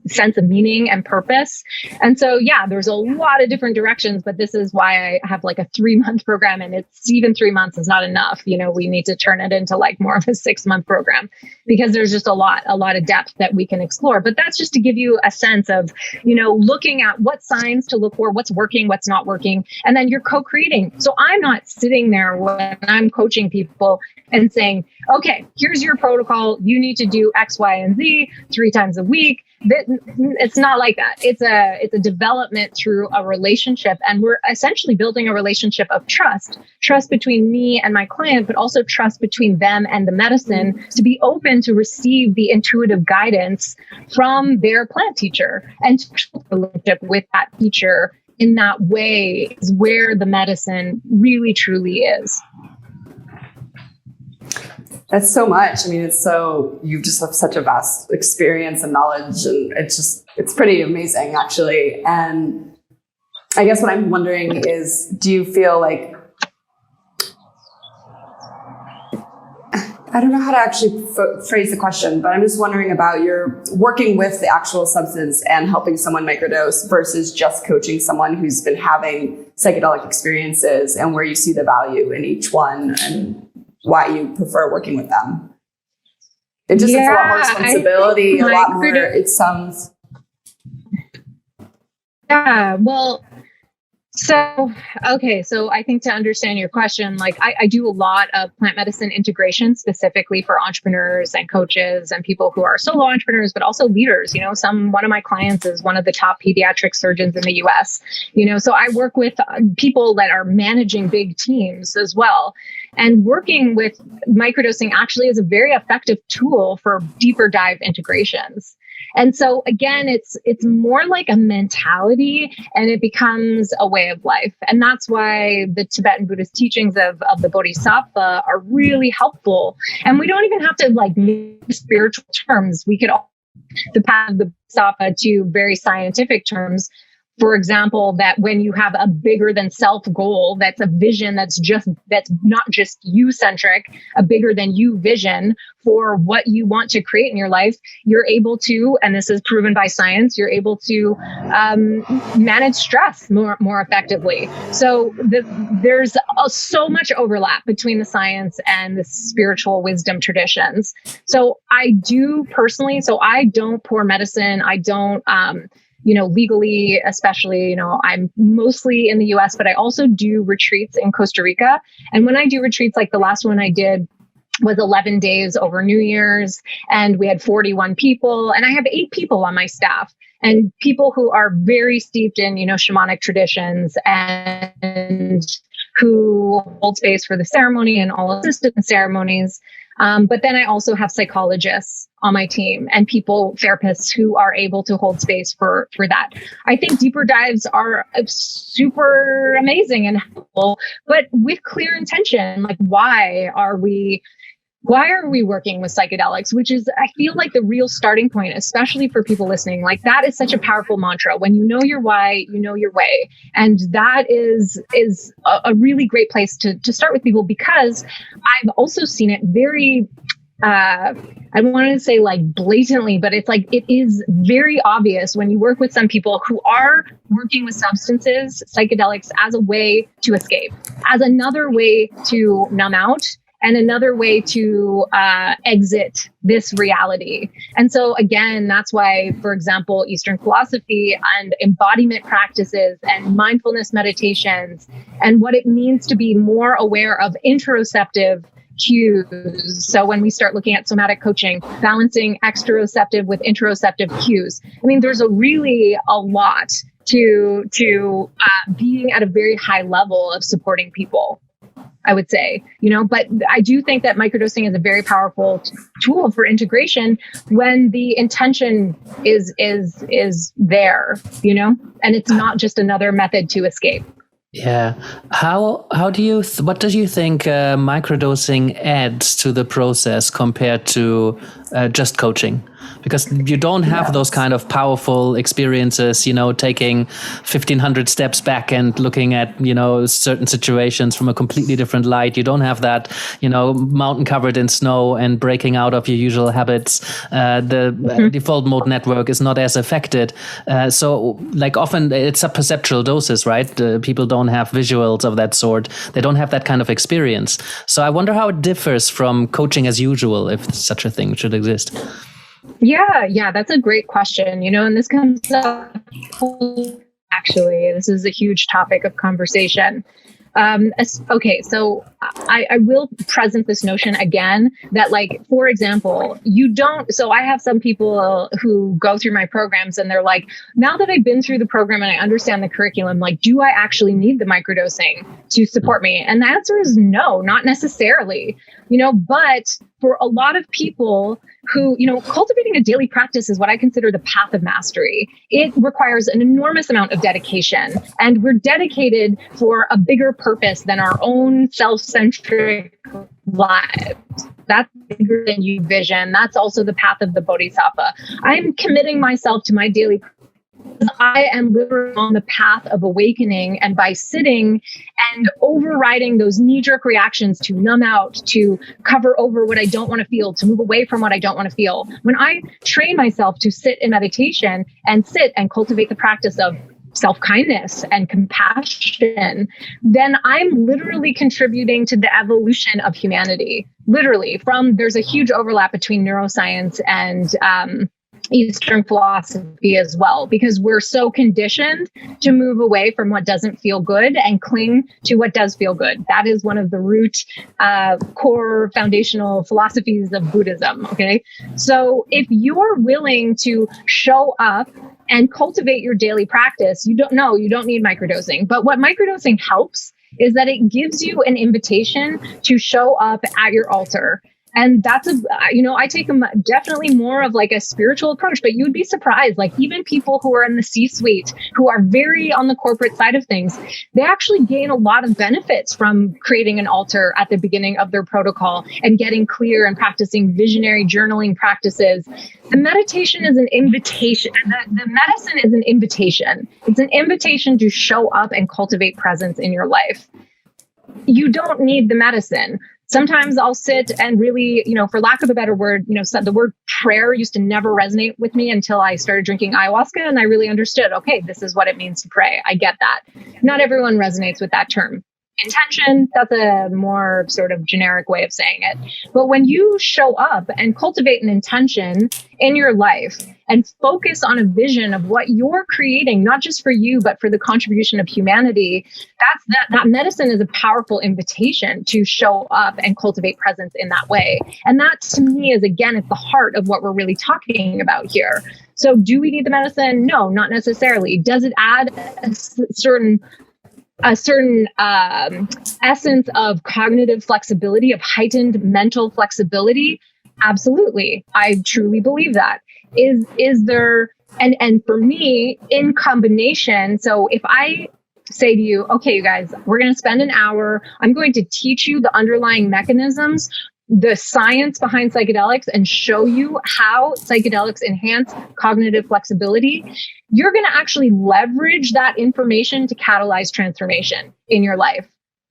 sense of meaning and purpose. And so, yeah, there's a lot of different directions, but this is why I have like a 3-month program, and it's even 3 months is not enough. We need to turn it into like more of a 6-month program, because there's just a lot of depth that we can explore. But that's just to give you a sense of, looking at what signs to look for, what's working, what's not working. And then you're co-creating. So I'm not sitting there when I'm coaching people and saying, okay, here's your protocol. You need to do X, Y, and Z 3 times a week. It's not like that. It's a development through a relationship. And we're essentially building a relationship of trust between me and my client, but also trust between them and the medicine, to be open to receive the intuitive guidance from their plant teacher, and to relationship with that teacher in that way is where the medicine really, truly is. That's so much. I mean, you just have such a vast experience and knowledge, and it's pretty amazing, actually. And I guess what I'm wondering is, do you feel like, I don't know how to actually phrase the question, but I'm just wondering about your working with the actual substance and helping someone microdose versus just coaching someone who's been having psychedelic experiences, and where you see the value in each one and why you prefer working with them. It just it's a lot more responsibility, a lot more, it sounds. Yeah, well, so I think to understand your question, like I do a lot of plant medicine integration specifically for entrepreneurs and coaches and people who are solo entrepreneurs, but also leaders. One of my clients is one of the top pediatric surgeons in the US, so I work with people that are managing big teams as well. And working with microdosing actually is a very effective tool for deeper dive integrations. And so again, it's more like a mentality, and it becomes a way of life. And that's why the Tibetan Buddhist teachings of the Bodhisattva are really helpful. And we don't even have to like use spiritual terms. We could all the path of the Bodhisattva to very scientific terms. For example, that when you have a bigger than self goal, that's a vision that's not just you centric, a bigger than you vision for what you want to create in your life, you're able to, and this is proven by science, you're able to manage stress more effectively. So there's so much overlap between the science and the spiritual wisdom traditions. So I do personally, I don't pour medicine. I don't, legally, especially, I'm mostly in the US, but I also do retreats in Costa Rica. And when I do retreats, like the last one I did was 11 days over New Year's, and we had 41 people, and I have 8 people on my staff, and people who are very steeped in, shamanic traditions and who hold space for the ceremony and all assisted ceremonies. But then I also have psychologists on my team and therapists who are able to hold space for that. I think deeper dives are super amazing and helpful, but with clear intention. Like, why are we working with psychedelics? Which is, I feel like, the real starting point, especially for people listening. Like, that is such a powerful mantra. When you know your why, you know your way. And that is a really great place to start with people, because I've also seen it very, I don't want to say like blatantly, but it's like, it is very obvious when you work with some people who are working with substances, psychedelics, as a way to escape, as another way to numb out, and another way to exit this reality. And so again, that's why, for example, Eastern philosophy and embodiment practices and mindfulness meditations and what it means to be more aware of interoceptive cues. So when we start looking at somatic coaching, balancing exteroceptive with interoceptive cues, I mean, there's a lot to being at a very high level of supporting people, I would say, but I do think that microdosing is a very powerful tool for integration when the intention is there, and it's not just another method to escape. Yeah. What do you think microdosing adds to the process compared to just coaching? Because you don't have those kind of powerful experiences, taking 1,500 steps back and looking at, certain situations from a completely different light. You don't have that, mountain covered in snow and breaking out of your usual habits. The default mode network is not as affected. So like often it's a perceptual doses, right? People don't have visuals of that sort. They don't have that kind of experience. So I wonder how it differs from coaching as usual, if such a thing should exist. Yeah, that's a great question. And this comes up, actually, this is a huge topic of conversation. Okay, so I will present this notion again that, like, for example, I have some people who go through my programs and they're like, now that I've been through the program and I understand the curriculum, like, do I actually need the microdosing to support me? And the answer is no, not necessarily, but for a lot of people who, cultivating a daily practice is what I consider the path of mastery. It requires an enormous amount of dedication, and we're dedicated for a bigger purpose than our own self-centric lives. That's bigger than you vision. That's also the path of the Bodhisattva. I'm committing myself to my daily I am literally on the path of awakening, and by sitting and overriding those knee-jerk reactions to numb out, to cover over what I don't want to feel, to move away from what I don't want to feel. When I train myself to sit in meditation and sit and cultivate the practice of self-kindness and compassion, then I'm literally contributing to the evolution of humanity. Literally, there's a huge overlap between neuroscience and Eastern philosophy as well, because we're so conditioned to move away from what doesn't feel good and cling to what does feel good. That is one of the root core foundational philosophies of Buddhism. Okay. So if you're willing to show up and cultivate your daily practice, you don't need microdosing. But what microdosing helps is that it gives you an invitation to show up at your altar. And that's I take definitely more of like a spiritual approach, but you'd be surprised, like even people who are in the C-suite, who are very on the corporate side of things, they actually gain a lot of benefits from creating an altar at the beginning of their protocol and getting clear and practicing visionary journaling practices. The meditation is an invitation. The medicine is an invitation. It's an invitation to show up and cultivate presence in your life. You don't need the medicine. Sometimes I'll sit and really, for lack of a better word, the word prayer used to never resonate with me until I started drinking ayahuasca, and I really understood, okay, this is what it means to pray. I get that. Not everyone resonates with that term. Intention, that's a more sort of generic way of saying it. But when you show up and cultivate an intention in your life and focus on a vision of what you're creating, not just for you, but for the contribution of humanity, that medicine is a powerful invitation to show up and cultivate presence in that way. And that to me is, again, at the heart of what we're really talking about here. So do we need the medicine? No, not necessarily. Does it add a certain essence of cognitive flexibility, of heightened mental flexibility? Absolutely. I truly believe that. Is there, and for me, in combination, so if I say to you, okay, you guys, we're going to spend an hour, I'm going to teach you the underlying mechanisms, the science behind psychedelics, and show you how psychedelics enhance cognitive flexibility, you're going to actually leverage that information to catalyze transformation in your life.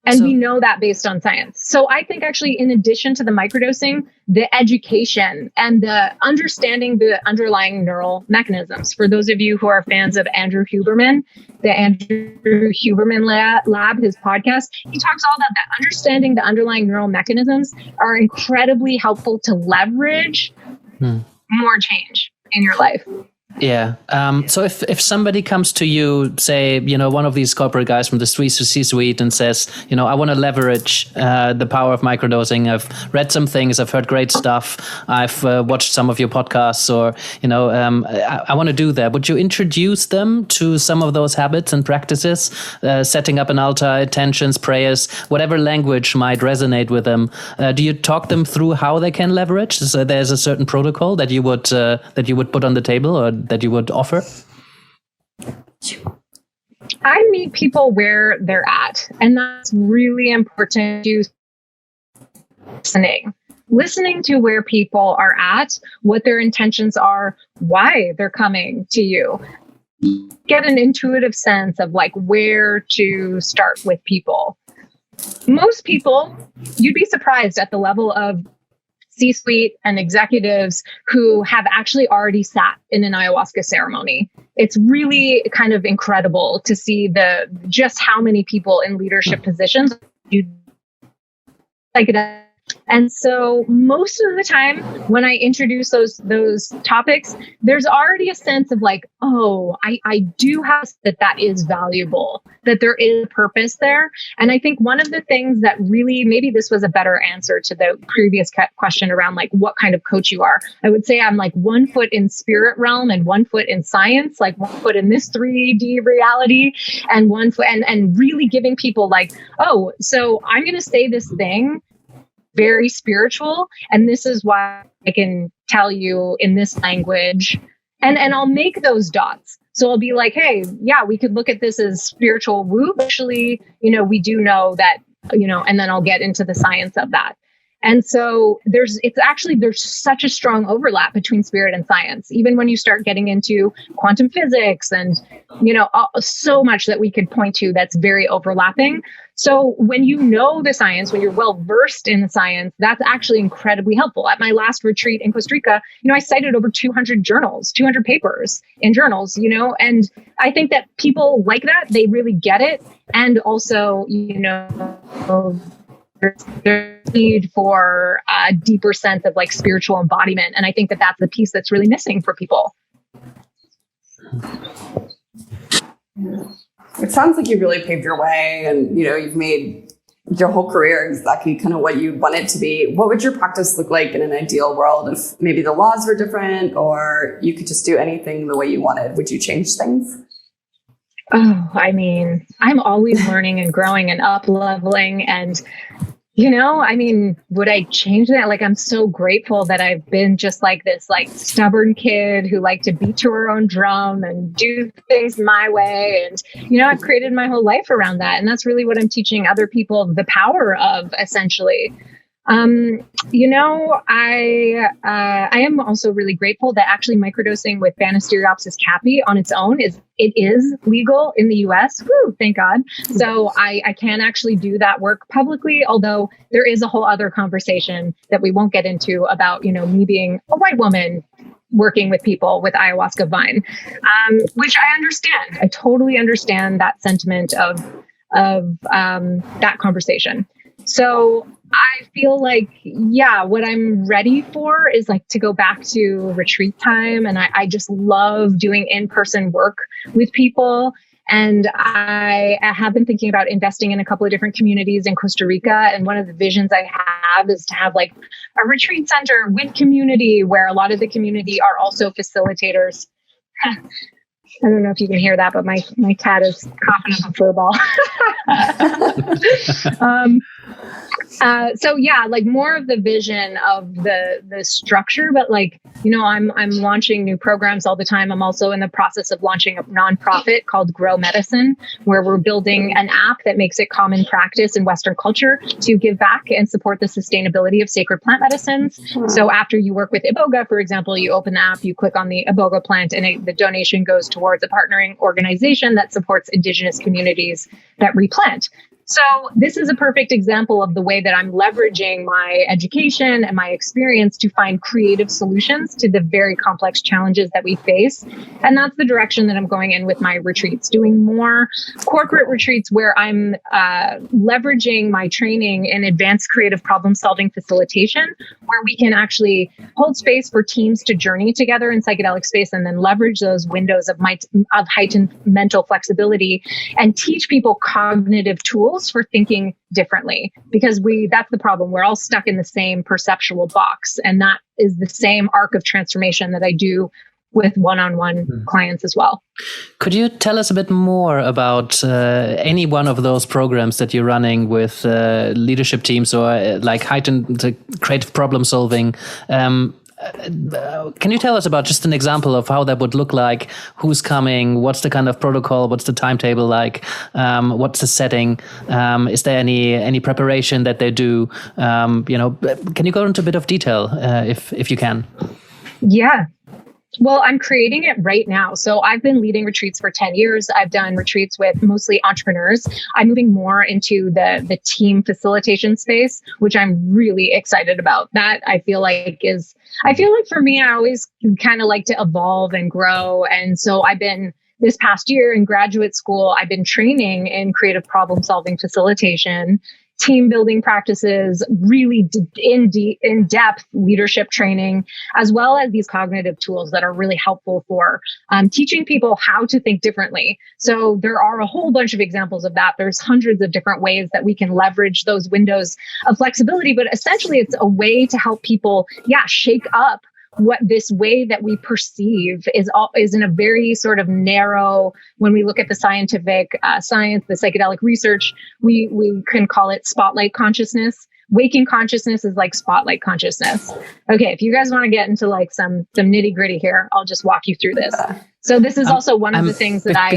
And we know that based on science. So I think actually, in addition to the microdosing, the education and the understanding the underlying neural mechanisms. For those of you who are fans of Andrew Huberman, the Andrew Huberman Lab, his podcast, he talks all about that. Understanding the underlying neural mechanisms are incredibly helpful to leverage more change in your life. Yeah. So if somebody comes to you, say, one of these corporate guys from the C-suite and says, I want to leverage the power of microdosing. I've read some things. I've heard great stuff. I've watched some of your podcasts, or, I want to do that. Would you introduce them to some of those habits and practices, setting up an altar, intentions, prayers, whatever language might resonate with them? Do you talk them through how they can leverage? So there's a certain protocol that you would put on the table, or that you would offer? I meet people where they're at, and that's really important to listening to where people are at, what their intentions are, why they're coming to you. Get an intuitive sense of like where to start with people. Most people, you'd be surprised at the level of C-suite and executives who have actually already sat in an ayahuasca ceremony. It's really kind of incredible to see just how many people in leadership positions do psychedelics. And so most of the time when I introduce those topics, there's already a sense of like, oh, I do have that is valuable, that there is a purpose there. And I think one of the things that really, maybe this was a better answer to the previous question around like what kind of coach you are. I would say I'm like 1 foot in spirit realm and 1 foot in science, like 1 foot in this 3D reality and 1 foot and really giving people like, oh, so I'm going to say this thing very spiritual, and this is why I can tell you in this language, and I'll make those dots. So I'll be like, hey, yeah, we could look at this as spiritual woo. Actually, we do know that, and then I'll get into the science of that. And so there's such a strong overlap between spirit and science, even when you start getting into quantum physics and, so much that we could point to that's very overlapping. So when you know the science, when you're well versed in the science, that's actually incredibly helpful. At my last retreat in Costa Rica, I cited over 200 papers in journals, and I think that people like that. They really get it. And also, there's need for a deeper sense of like spiritual embodiment. And I think that that's the piece that's really missing for people. It sounds like you really paved your way and, you've made your whole career exactly kind of what you want it to be. What would your practice look like in an ideal world if maybe the laws were different or you could just do anything the way you wanted? Would you change things? Oh, I'm always learning and growing and up leveling and, would I change that? Like, I'm so grateful that I've been just like this, like stubborn kid who liked to beat to her own drum and do things my way. And, I've created my whole life around that. And that's really what I'm teaching other people the power of, essentially. I am also really grateful that actually microdosing with Banisteriopsis caapi on its own is legal in the US. Woo, thank God. So I can actually do that work publicly, although there is a whole other conversation that we won't get into about, me being a white woman working with people with ayahuasca vine, which I understand. I totally understand that sentiment of that conversation. So I feel like, what I'm ready for is like to go back to retreat time. And I just love doing in-person work with people. And I have been thinking about investing in a couple of different communities in Costa Rica. And one of the visions I have is to have like a retreat center with community where a lot of the community are also facilitators. I don't know if you can hear that, but my cat is coughing up a fur ball. Like more of the vision of the structure, but like, I'm launching new programs all the time. I'm also in the process of launching a nonprofit called Grow Medicine, where we're building an app that makes it common practice in Western culture to give back and support the sustainability of sacred plant medicines. Wow. So after you work with Iboga, for example, you open the app, you click on the Iboga plant, and the donation goes towards a partnering organization that supports indigenous communities that replant. So this is a perfect example of the way that I'm leveraging my education and my experience to find creative solutions to the very complex challenges that we face. And that's the direction that I'm going in with my retreats, doing more corporate retreats where I'm leveraging my training in advanced creative problem solving facilitation, where we can actually hold space for teams to journey together in psychedelic space and then leverage those windows of heightened mental flexibility and teach people cognitive tools for thinking differently, because that's the problem. We're all stuck in the same perceptual box. And that is the same arc of transformation that I do with one-on-one clients as well. Could you tell us a bit more about any one of those programs that you're running with leadership teams or like heightened creative problem solving? Can you tell us about just an example of how that would look like? Who's coming? What's the kind of protocol? What's the timetable like? What's the setting? Is there any preparation that they do? Can you go into a bit of detail if you can? Yeah. Well, I'm creating it right now. So I've been leading retreats for 10 years. I've done retreats with mostly entrepreneurs. I'm moving more into the team facilitation space, which I'm really excited about. That I feel like for me, I always kind of like to evolve and grow. And so this past year in graduate school, I've been training in creative problem solving facilitation, team building practices, really in-depth leadership training, as well as these cognitive tools that are really helpful for teaching people how to think differently. So there are a whole bunch of examples of that. There's hundreds of different ways that we can leverage those windows of flexibility, but essentially it's a way to help people, shake up what this way that we perceive is in a very sort of narrow, when we look at the scientific science, the psychedelic research, we can call it spotlight consciousness, waking consciousness is like spotlight consciousness. Okay, if you guys want to get into like some nitty gritty here, I'll just walk you through this. So this is also one of the things that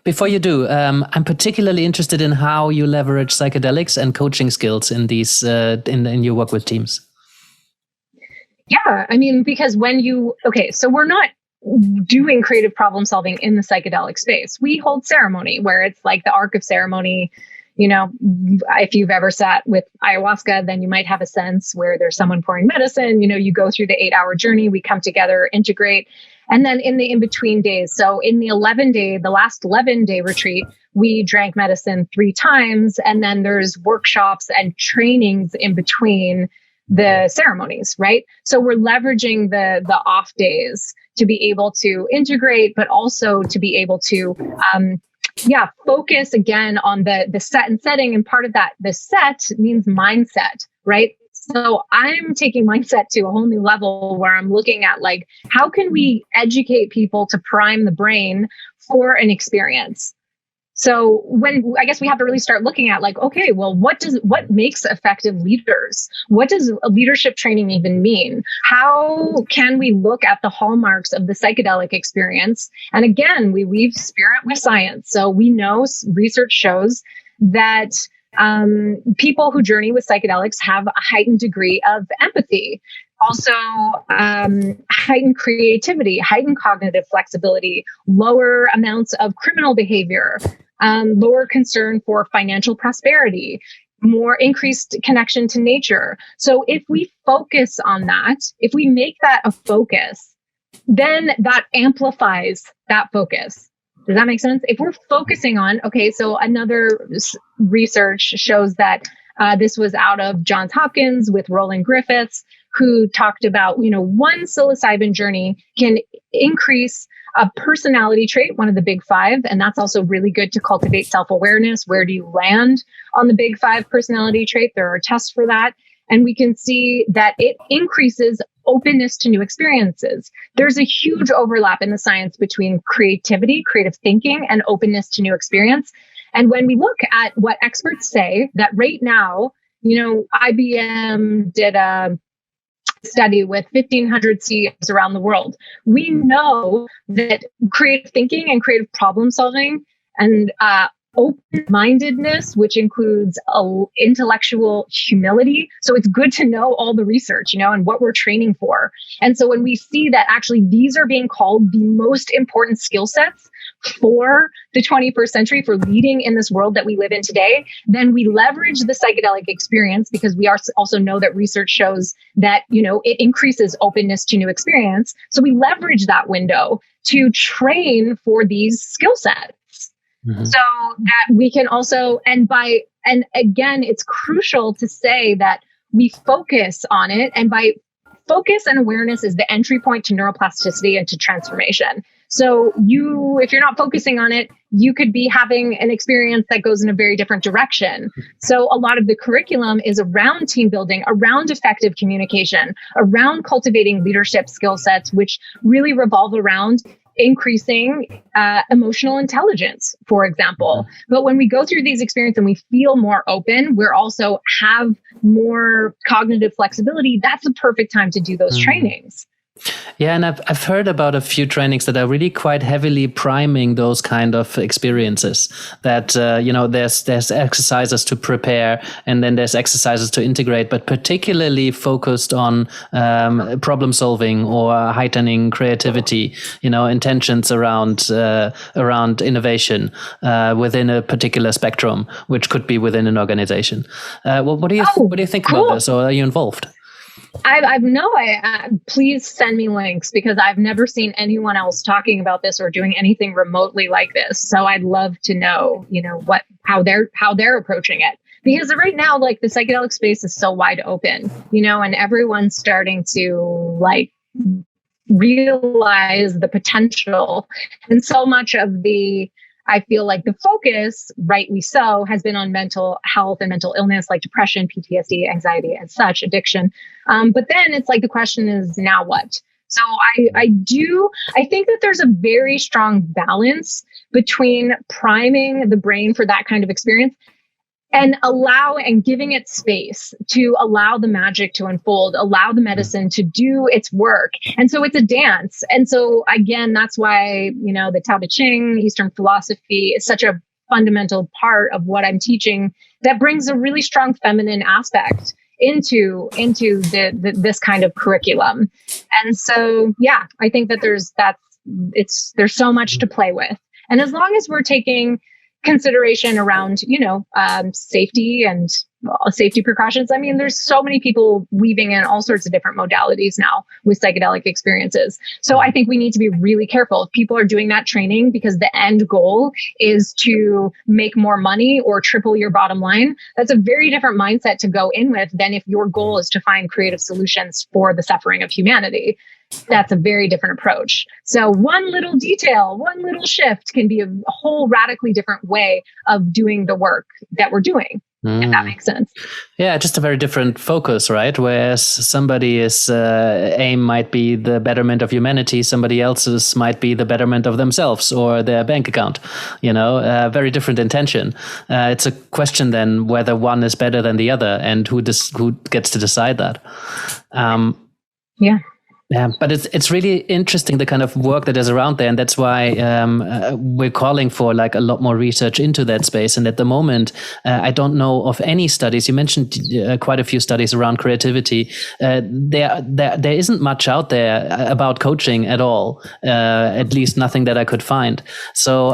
before you do, I'm particularly interested in how you leverage psychedelics and coaching skills in these in your work with teams. Yeah, I mean, because so we're not doing creative problem solving in the psychedelic space. We hold ceremony where it's like the arc of ceremony. You know, if you've ever sat with ayahuasca, then you might have a sense where there's someone pouring medicine. You know, you go through the 8-hour journey, we come together, integrate. And then in the in-between days, so in the last 11-day retreat, we drank medicine 3 times. And then there's workshops and trainings in between the ceremonies, right? So we're leveraging the off days to be able to integrate, but also to be able to, focus again on the set and setting. And part of that, the set means mindset, right? So I'm taking mindset to a whole new level where I'm looking at like, how can we educate people to prime the brain for an experience? So I guess we have to really start looking at like, okay, well, what makes effective leaders? What does a leadership training even mean? How can we look at the hallmarks of the psychedelic experience? And again, we weave spirit with science. So we know research shows that people who journey with psychedelics have a heightened degree of empathy. Also, heightened creativity, heightened cognitive flexibility, lower amounts of criminal behavior, lower concern for financial prosperity, more increased connection to nature. So if we focus on that, if we make that a focus, then that amplifies that focus. Does that make sense? If we're focusing on, okay, so another research shows that this was out of Johns Hopkins with Roland Griffiths, who talked about, one psilocybin journey can increase a personality trait, one of the big 5. And that's also really good to cultivate self-awareness. Where do you land on the big 5 personality trait? There are tests for that. And we can see that it increases openness to new experiences. There's a huge overlap in the science between creativity, creative thinking, and openness to new experience. And when we look at what experts say, that right now, IBM did a study with 1,500 CEOs around the world. We know that creative thinking and creative problem solving and open-mindedness, which includes intellectual humility. So it's good to know all the research, and what we're training for. And so when we see that actually these are being called the most important skill sets for the 21st century, for leading in this world that we live in today, then we leverage the psychedelic experience, because we also know that research shows that, it increases openness to new experience. So we leverage that window to train for these skill sets. Mm-hmm. So that we can also, and again, it's crucial to say that we focus on it. And by focus and awareness is the entry point to neuroplasticity and to transformation. So if you're not focusing on it, you could be having an experience that goes in a very different direction. So a lot of the curriculum is around team building, around effective communication, around cultivating leadership skill sets, which really revolve around increasing emotional intelligence, for example. But when we go through these experiences and we feel more open, we're also have more cognitive flexibility. That's the perfect time to do those trainings. Yeah, and I've heard about a few trainings that are really quite heavily priming those kind of experiences. That there's exercises to prepare, and then there's exercises to integrate, but particularly focused on problem solving or heightening creativity. Intentions around innovation within a particular spectrum, which could be within an organization. What do you think cool. about this? Or are you involved? Please send me links, because I've never seen anyone else talking about this or doing anything remotely like this. So I'd love to know, how they're approaching it, because right now, like, the psychedelic space is so wide open, and everyone's starting to realize the potential. And so much of I feel like the focus, rightly so, has been on mental health and mental illness, like depression, PTSD, anxiety, and such, addiction. But then it's like the question is, now what? So I think that there's a very strong balance between priming the brain for that kind of experience and giving it space to allow the magic to unfold, allow the medicine to do its work. And so it's a dance. And so again, that's why, the Tao Te Ching, Eastern philosophy is such a fundamental part of what I'm teaching that brings a really strong feminine aspect into this kind of curriculum. And so, yeah, I think that there's so much to play with. And as long as we're taking consideration around, safety and safety precautions. I mean, there's so many people weaving in all sorts of different modalities now with psychedelic experiences. So I think we need to be really careful. If people are doing that training because the end goal is to make more money or triple your bottom line, that's a very different mindset to go in with than if your goal is to find creative solutions for the suffering of humanity. That's a very different approach. So one little detail, one little shift can be a whole radically different way of doing the work that we're doing. If that makes sense. Yeah, just a very different focus, right? Whereas somebody's aim might be the betterment of humanity, somebody else's might be the betterment of themselves or their bank account. Very different intention. It's a question then whether one is better than the other, and who gets to decide that. Yeah, but it's really interesting, the kind of work that is around there. And that's why we're calling for like a lot more research into that space. And at the moment, I don't know of any studies. You mentioned quite a few studies around creativity. There isn't much out there about coaching at all, at least nothing that I could find. So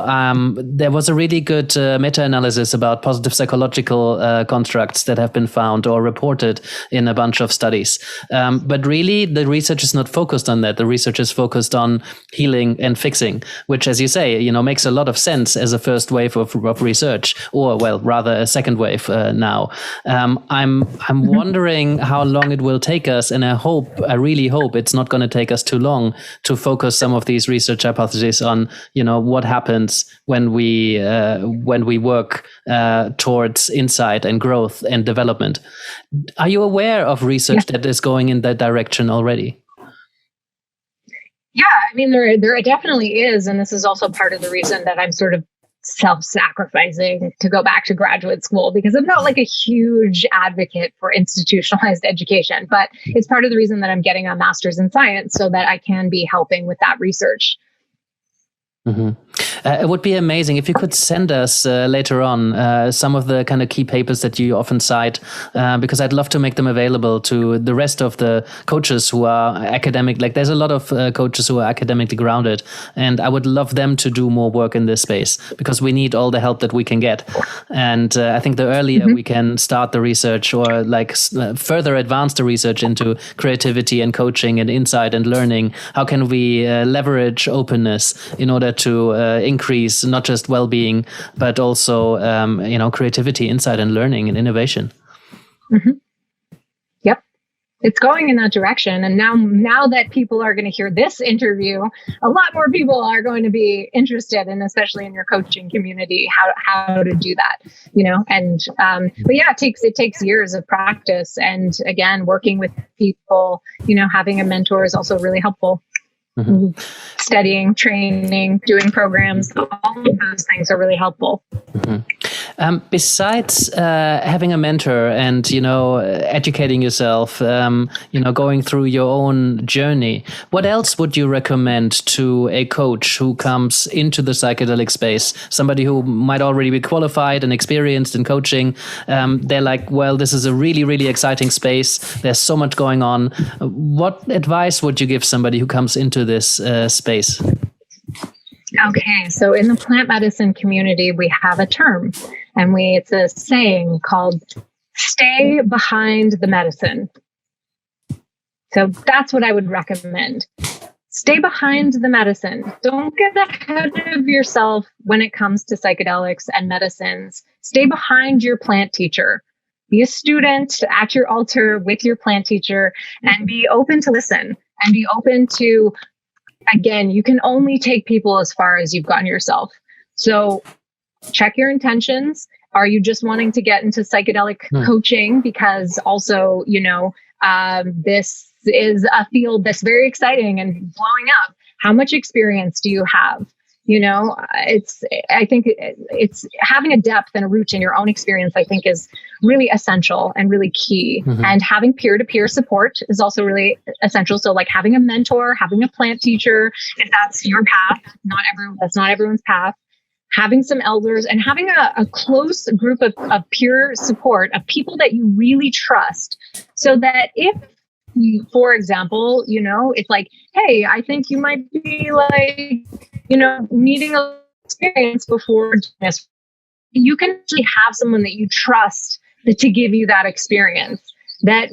there was a really good meta-analysis about positive psychological constructs that have been found or reported in a bunch of studies. But really, the research is not focused on that. The research is focused on healing and fixing, which, as you say, makes a lot of sense as a first wave of research, or well, rather a second wave now. I'm wondering how long it will take us, and I really hope it's not going to take us too long to focus some of these research hypotheses on, what happens when we work towards insight and growth and development. Are you aware of research that is going in that direction already? Yeah, I mean, there definitely is. And this is also part of the reason that I'm sort of self-sacrificing to go back to graduate school, because I'm not like a huge advocate for institutionalized education, but it's part of the reason that I'm getting a master's in science so that I can be helping with that research. Mm-hmm. It would be amazing if you could send us later on some of the kind of key papers that you often cite, because I'd love to make them available to the rest of the coaches who are academic. Like, there's a lot of coaches who are academically grounded, and I would love them to do more work in this space, because we need all the help that we can get. And I think the earlier we can start the research, or like further advance the research into creativity and coaching and insight and learning, how can we leverage openness in order to increase not just well-being, but also creativity, insight, and learning and innovation. Mm-hmm. Yep, it's going in that direction. And now that people are going to hear this interview, a lot more people are going to be interested, and especially in your coaching community, how to do that. And but yeah, it takes years of practice, and again, working with people. Having a mentor is also really helpful. Mm-hmm. Studying, training, doing programs, all of those things are really helpful. Mm-hmm. Besides having a mentor and, educating yourself, going through your own journey, what else would you recommend to a coach who comes into the psychedelic space? Somebody who might already be qualified and experienced in coaching. They're like, well, this is a really, really exciting space. There's so much going on. What advice would you give somebody who comes into this space? Okay, so in the plant medicine community, we have a term, and it's a saying called "stay behind the medicine." So that's what I would recommend. Stay behind the medicine. Don't get ahead of yourself when it comes to psychedelics and medicines. Stay behind your plant teacher. Be a student at your altar with your plant teacher, and be open to listen, and be open to, again, you can only take people as far as you've gotten yourself. So check your intentions. Are you just wanting to get into psychedelic coaching because also, this is a field that's very exciting and blowing up? How much experience do you have? I think it's having a depth and a root in your own experience, I think, is really essential and really key. And having peer-to-peer support is also really essential. So like having a mentor, having a plant teacher, if that's your path, that's not everyone's path, having some elders and having a close group of peer support of people that you really trust, so that if, for example, it's like, hey, I think you might be like, needing a experience before this. You can actually have someone that you trust to give you that experience. That,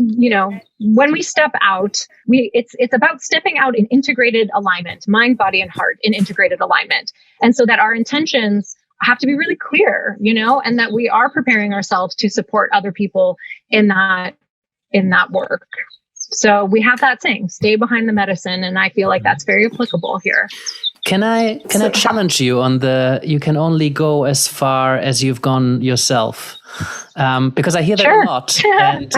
when we step out, it's about stepping out in integrated alignment, mind, body, and heart in integrated alignment. And so that our intentions have to be really clear, and that we are preparing ourselves to support other people in that work. So we have that saying, stay behind the medicine. And I feel like that's very applicable here. Can I challenge you on you can only go as far as you've gone yourself? Because I hear that a lot. And,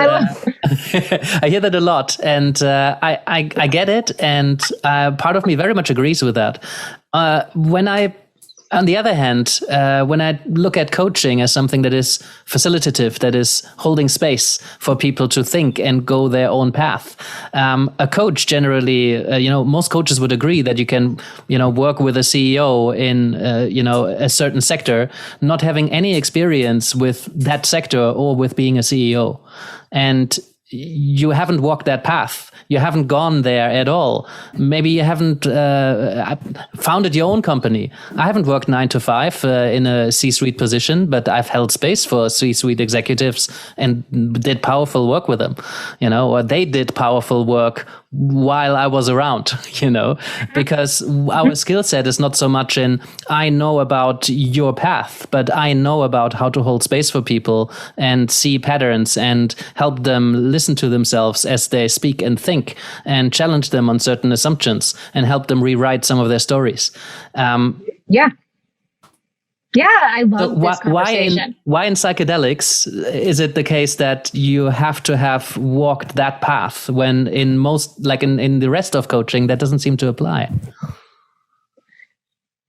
I hear that a lot. And I get it. And part of me very much agrees with that. On the other hand, when I look at coaching as something that is facilitative, that is holding space for people to think and go their own path, a coach generally, most coaches would agree that you can, work with a CEO in, a certain sector, not having any experience with that sector or with being a CEO. And you haven't walked that path. You haven't gone there at all. Maybe you haven't founded your own company. I haven't worked 9 to 5 in a C-suite position, but I've held space for C-suite executives and did powerful work with them, or they did powerful work while I was around, because our skill set is not so much in, I know about your path, but I know about how to hold space for people and see patterns and help them listen to themselves as they speak and think and challenge them on certain assumptions and help them rewrite some of their stories. Yeah, I love this conversation. Why in psychedelics is it the case that you have to have walked that path when in most, like in the rest of coaching, that doesn't seem to apply?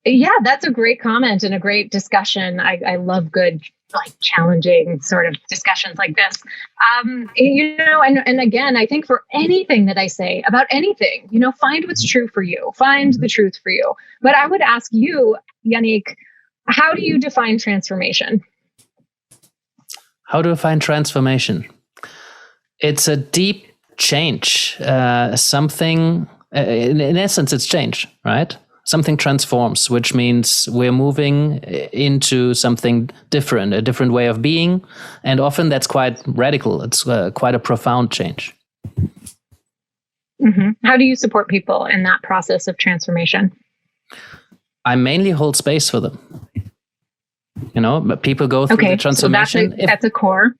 Yeah, that's a great comment and a great discussion. I love good, challenging sort of discussions like this. And again, I think for anything that I say about anything, find what's true for you, find the truth for you. But I would ask you, Yannick, how do you define transformation? How do I define transformation? It's a deep change. Something, in essence, it's change, right? Something transforms, which means we're moving into something different, a different way of being. And often that's quite radical. It's quite a profound change. Mm-hmm. How do you support people in that process of transformation? I mainly hold space for them. But people go through the transformation. So that's a core.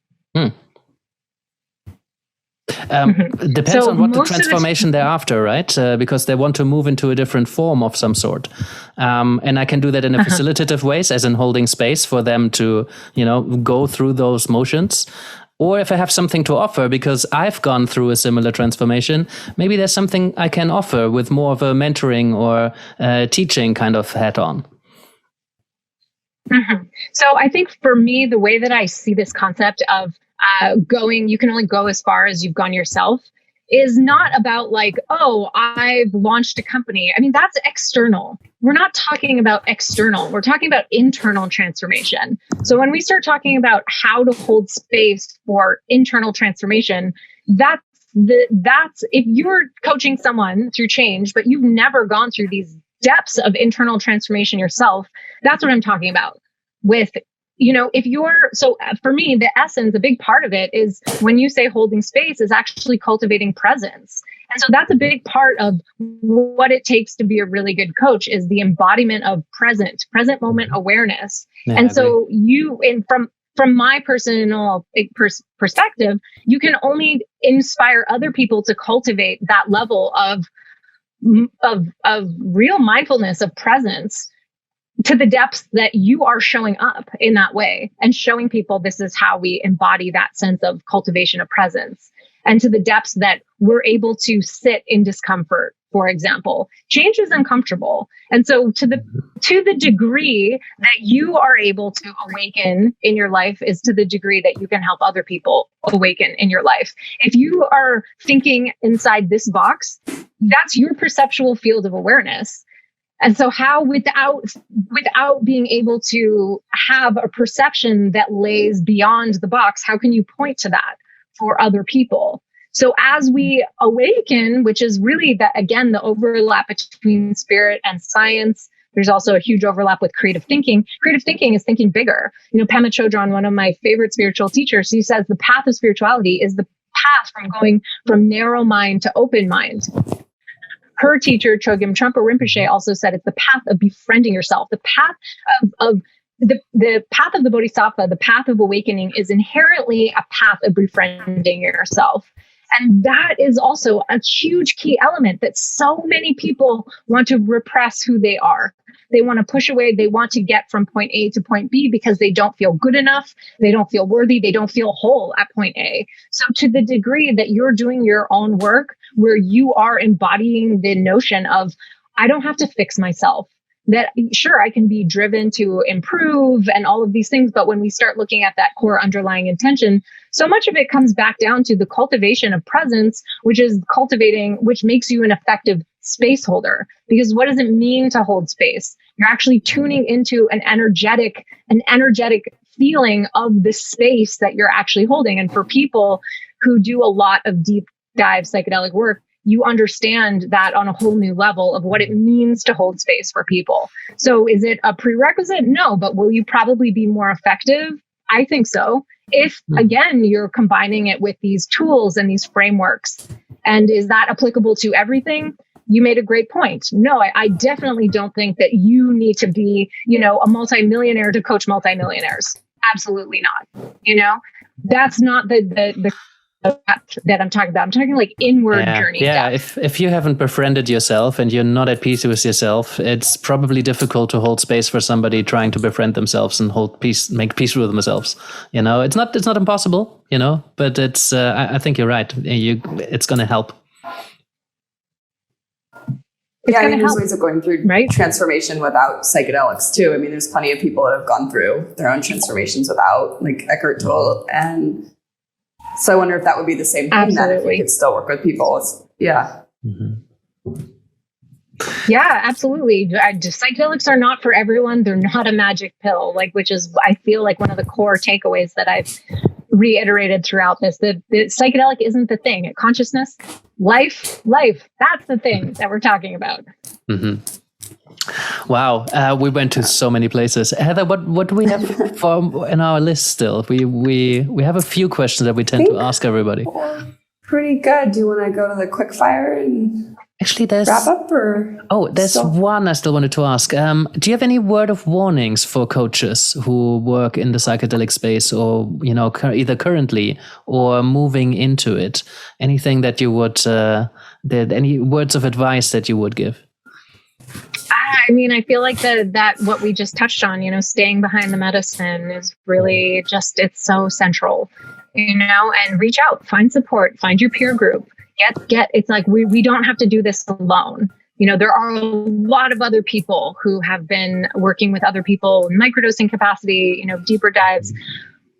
Depends on what the transformation they're after, right? Because they want to move into a different form of some sort. And I can do that in a facilitative ways, as in holding space for them to, go through those motions. Or if I have something to offer, because I've gone through a similar transformation, maybe there's something I can offer with more of a mentoring or teaching kind of hat on. Mm-hmm. So I think for me, the way that I see this concept of you can only go as far as you've gone yourself is not about I've launched a company. I mean, that's external. We're not talking about external. We're talking about internal transformation. So when we start talking about how to hold space for internal transformation, that's if you're coaching someone through change, but you've never gone through these depths of internal transformation yourself, that's what I'm talking about with, so for me, the essence, a big part of it is when you say holding space is actually cultivating presence. And so that's a big part of what it takes to be a really good coach is the embodiment of present moment awareness. Yeah, and so from my personal perspective, you can only inspire other people to cultivate that level of real mindfulness, of presence, to the depths that you are showing up in that way and showing people this is how we embody that sense of cultivation of presence. and to the depths that we're able to sit in discomfort. For example, change is uncomfortable. And so to the degree that you are able to awaken in your life is to the degree that you can help other people awaken in your life. If you are thinking inside this box, that's your perceptual field of awareness. And so how without being able to have a perception that lays beyond the box, how can you point to that for other people? So as we awaken, which is really the overlap between spirit and science, there's also a huge overlap with creative thinking. Creative thinking is thinking bigger. Pema Chodron, one of my favorite spiritual teachers, he says the path of spirituality is the path from going from narrow mind to open mind. Her teacher, Chogyam Trungpa Rinpoche, also said it's the path of befriending yourself. The path of the path of the Bodhisattva, the path of awakening, is inherently a path of befriending yourself. And that is also a huge key element that so many people want to repress who they are. They want to push away. They want to get from point A to point B because they don't feel good enough. They don't feel worthy. They don't feel whole at point A. So to the degree that you're doing your own work, where you are embodying the notion of, I don't have to fix myself. That sure, I can be driven to improve and all of these things. But when we start looking at that core underlying intention, so much of it comes back down to the cultivation of presence, which makes you an effective space holder. Because what does it mean to hold space? You're actually tuning into an energetic feeling of the space that you're actually holding. And for people who do a lot of deep dive psychedelic work, you understand that on a whole new level of what it means to hold space for people. So is it a prerequisite? No, but will you probably be more effective? I think so. If, again, you're combining it with these tools and these frameworks. And is that applicable to everything? You made a great point. No, I definitely don't think that you need to be, a multimillionaire to coach multimillionaires. Absolutely not. That's not the that I'm talking about. I'm talking like inward journey. Yeah. If you haven't befriended yourself and you're not at peace with yourself, it's probably difficult to hold space for somebody trying to befriend themselves and make peace with themselves. It's not impossible, but it's, I think you're right. It's going to help. There's ways of going through transformation without psychedelics too. I mean, there's plenty of people that have gone through their own transformations without, like Eckhart Tolle. And so I wonder if that would be the same thing. Absolutely. That if we could still work with people. Yeah, absolutely. Psychedelics are not for everyone. They're not a magic pill, which is, I feel like, one of the core takeaways that I've reiterated throughout this. The psychedelic isn't the thing. Consciousness, life, that's the thing that we're talking about. Mm-hmm. Wow, we went to so many places. Heather, what do we have in our list still? We have a few questions that we tend to ask everybody. Pretty good. Do you want to go to the quick fire and actually there's wrap up? There's one I still wanted to ask. Do you have any word of warnings for coaches who work in the psychedelic space, or either currently or moving into it? Anything that you would, any words of advice that you would give? I mean, I feel like that what we just touched on, staying behind the medicine is really it's so central, and reach out, find support, find your peer group, it's like we don't have to do this alone. There are a lot of other people who have been working with other people in microdosing capacity, deeper dives.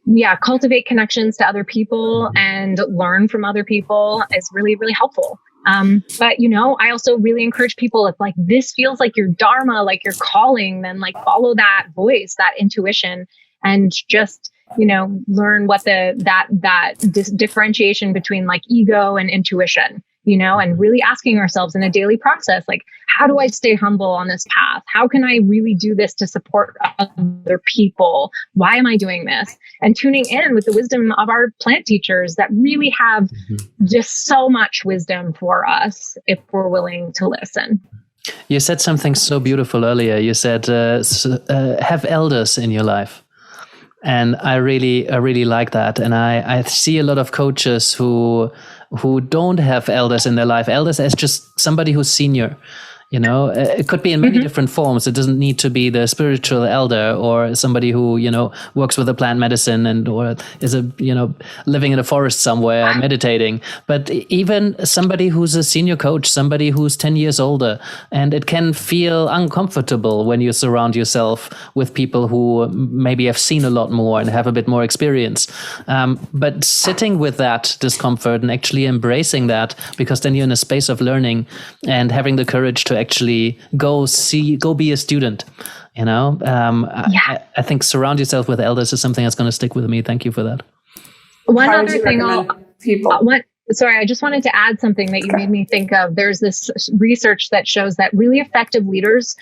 Yeah, cultivate connections to other people and learn from other people is really, really helpful. But I also really encourage people, if this feels like your dharma, like your calling, then follow that voice, that intuition, and just, learn what that differentiation between ego and intuition, and really asking ourselves in a daily process, how do I stay humble on this path? How can I really do this to support other people? Why am I doing this? And tuning in with the wisdom of our plant teachers that really have just so much wisdom for us if we're willing to listen. You said something so beautiful earlier. You said, have elders in your life. And I really like that. And I see a lot of coaches who don't have elders in their life. Elders as just somebody who's senior, It could be in many different forms. It doesn't need to be the spiritual elder or somebody who, works with a plant medicine or is living in a forest somewhere meditating, but even somebody who's a senior coach, somebody who's 10 years older. And it can feel uncomfortable when you surround yourself with people who maybe have seen a lot more and have a bit more experience. But sitting with that discomfort and actually embracing that, because then you're in a space of learning and having the courage to actually go be a student. I think surround yourself with elders is something that's going to stick with me. Thank you for that. One other thing, sorry, I just wanted to add something that you made me think of. There's this research that shows that really effective leaders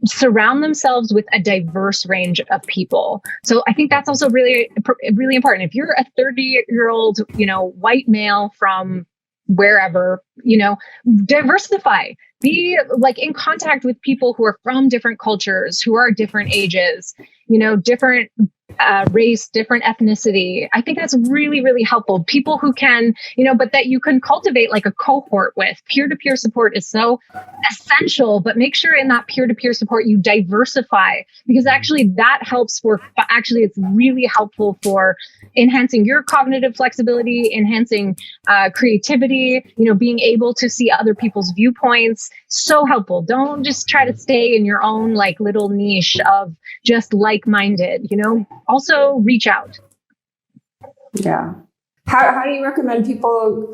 surround themselves with a diverse range of people. So I think that's also really, really important. If you're a 30-year-old, white male from wherever, diversify. Be in contact with people who are from different cultures, who are different ages, different race, different ethnicity. I think that's really, really helpful. People who can, but that you can cultivate a cohort with. Peer-to-peer support is so essential, but make sure in that peer-to-peer support you diversify, because actually that helps it's really helpful for enhancing your cognitive flexibility, enhancing creativity, being able to see other people's viewpoints. So helpful. Don't just try to stay in your own little niche of just like-minded, also reach out. Yeah. How do you recommend people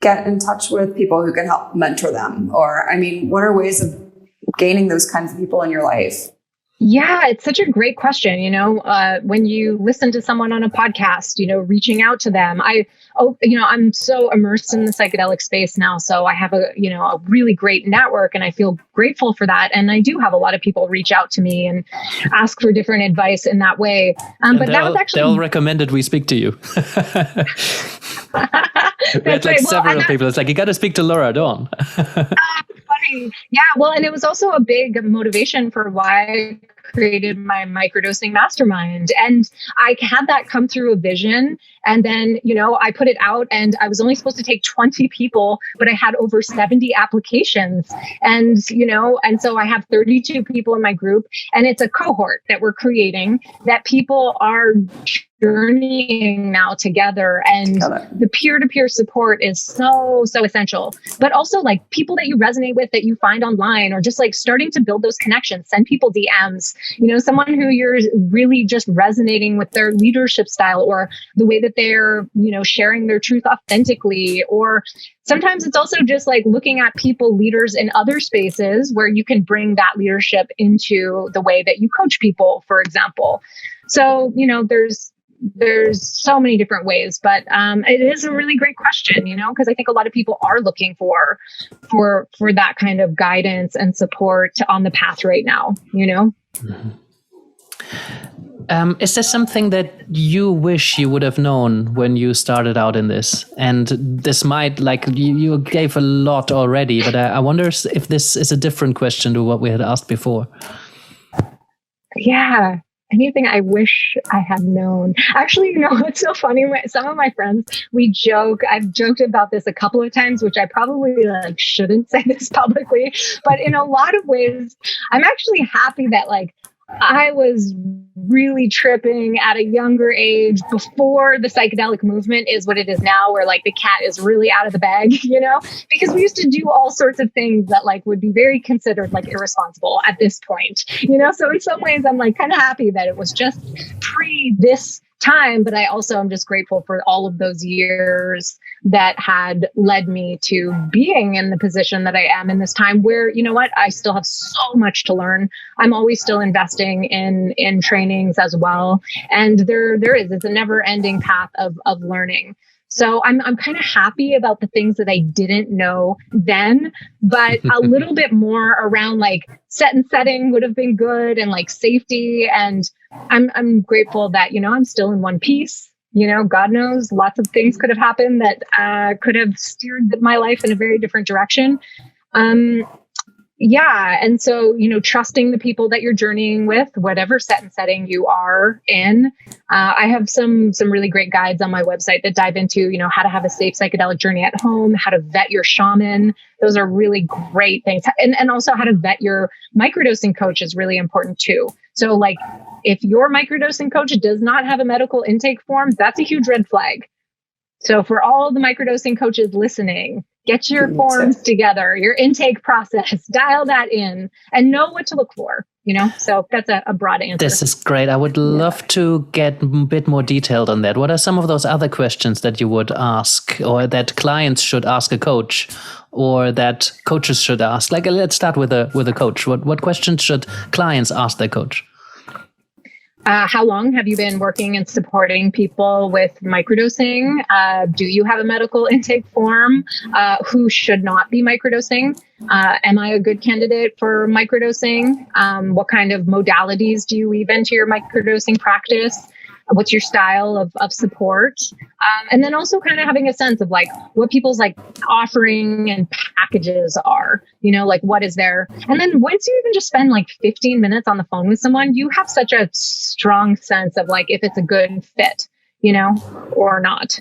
get in touch with people who can help mentor them? Or, what are ways of gaining those kinds of people in your life? Yeah, it's such a great question. When you listen to someone on a podcast, reaching out to them. I'm so immersed in the psychedelic space now. So I have a really great network, and I feel grateful for that. And I do have a lot of people reach out to me and ask for different advice in that way. But that was actually... They'll recommended we speak to you. We had several people. It's you got to speak to Laura Dawn. Funny. Yeah, well, and it was also a big motivation for why I created my microdosing mastermind. And I had that come through a vision. And then, I put it out, and I was only supposed to take 20 people, but I had over 70 applications. And, and so I have 32 people in my group, and it's a cohort that we're creating that people are journeying now together, and the peer-to-peer support is so essential. But also people that you resonate with, that you find online, or just starting to build those connections. Send people DMs, someone who you're really just resonating with their leadership style, or the way that they're sharing their truth authentically. Or sometimes it's also just looking at leaders in other spaces where you can bring that leadership into the way that you coach people, for example. So there's so many different ways, but it is a really great question, because I think a lot of people are looking for that kind of guidance and support on the path right now, Mm-hmm. Is there something that you wish you would have known when you started out in this? And this might, you gave a lot already, but I wonder if this is a different question to what we had asked before. Yeah. Anything I wish I had known. Actually, it's so funny. Some of my friends, I've joked about this a couple of times, which I probably shouldn't say this publicly, but in a lot of ways, I'm actually happy that I was really tripping at a younger age before the psychedelic movement is what it is now, where the cat is really out of the bag, because we used to do all sorts of things that would be very considered irresponsible at this point, so in some ways I'm kind of happy that it was just pre this time, but I also am just grateful for all of those years that had led me to being in the position that I am in this time where, I still have so much to learn. I'm always still investing in trainings as well. And it's a never ending path of learning. So I'm kind of happy about the things that I didn't know then, but a little bit more around set and setting would have been good, and safety. And I'm grateful that, I'm still in one piece. God knows lots of things could have happened that could have steered my life in a very different direction. Yeah. And so, trusting the people that you're journeying with, whatever set and setting you are in. I have some really great guides on my website that dive into, how to have a safe psychedelic journey at home, how to vet your shaman. Those are really great things. And also how to vet your microdosing coach is really important too. So like if your microdosing coach does not have a medical intake form, that's a huge red flag. So for all the microdosing coaches listening, get your forms together, your intake process, dial that in and know what to look for, So that's a broad answer. This is great. I would love to get a bit more detailed on that. What are some of those other questions that you would ask or that clients should ask a coach or that coaches should ask? Like, let's start with a coach. What questions should clients ask their coach? How long have you been working and supporting people with microdosing? Do you have a medical intake form? Who should not be microdosing? Am I a good candidate for microdosing? What kind of modalities do you weave into your microdosing practice? What's your style of support? And then also kind of having a sense of like what people's like offering and packages are, like what is there? And then once you even just spend like 15 minutes on the phone with someone, you have such a strong sense of like if it's a good fit, or not.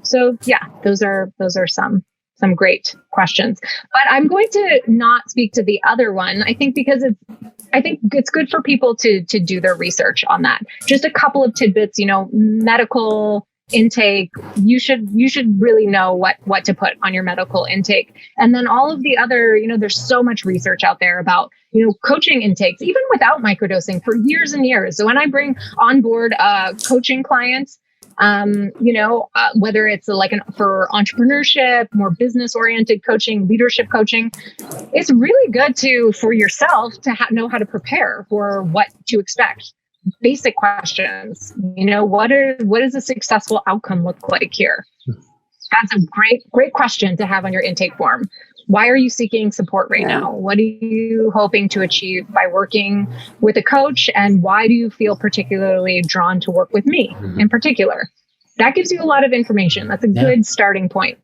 So yeah, those are some great questions, but I'm going to not speak to the other one. I think because it's good for people to do their research on that. Just a couple of tidbits, medical intake. You should really know what to put on your medical intake. And then all of the other, there's so much research out there about, coaching intakes, even without microdosing for years and years. So when I bring on board coaching clients, whether it's for entrepreneurship, more business oriented coaching, leadership coaching, it's really good for yourself to know how to prepare for what to expect. Basic questions, what does a successful outcome look like here? That's a great question to have on your intake form. Why are you seeking support right now? What are you hoping to achieve by working with a coach? And why do you feel particularly drawn to work with me in particular? That gives you a lot of information. That's a good starting point.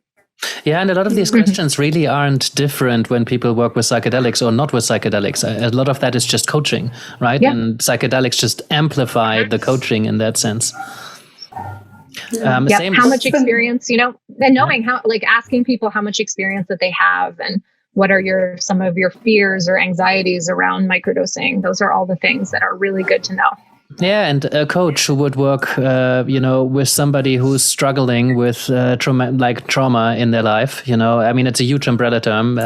Yeah, and a lot of these questions really aren't different when people work with psychedelics or not with psychedelics. A lot of that is just coaching, right? Yeah. And psychedelics just amplify the coaching in that sense. How much experience, and knowing how, like asking people how much experience that they have and what are some of your fears or anxieties around microdosing. Those are all the things that are really good to know. Yeah, and a coach who would work, with somebody who's struggling with trauma in their life. It's a huge umbrella term.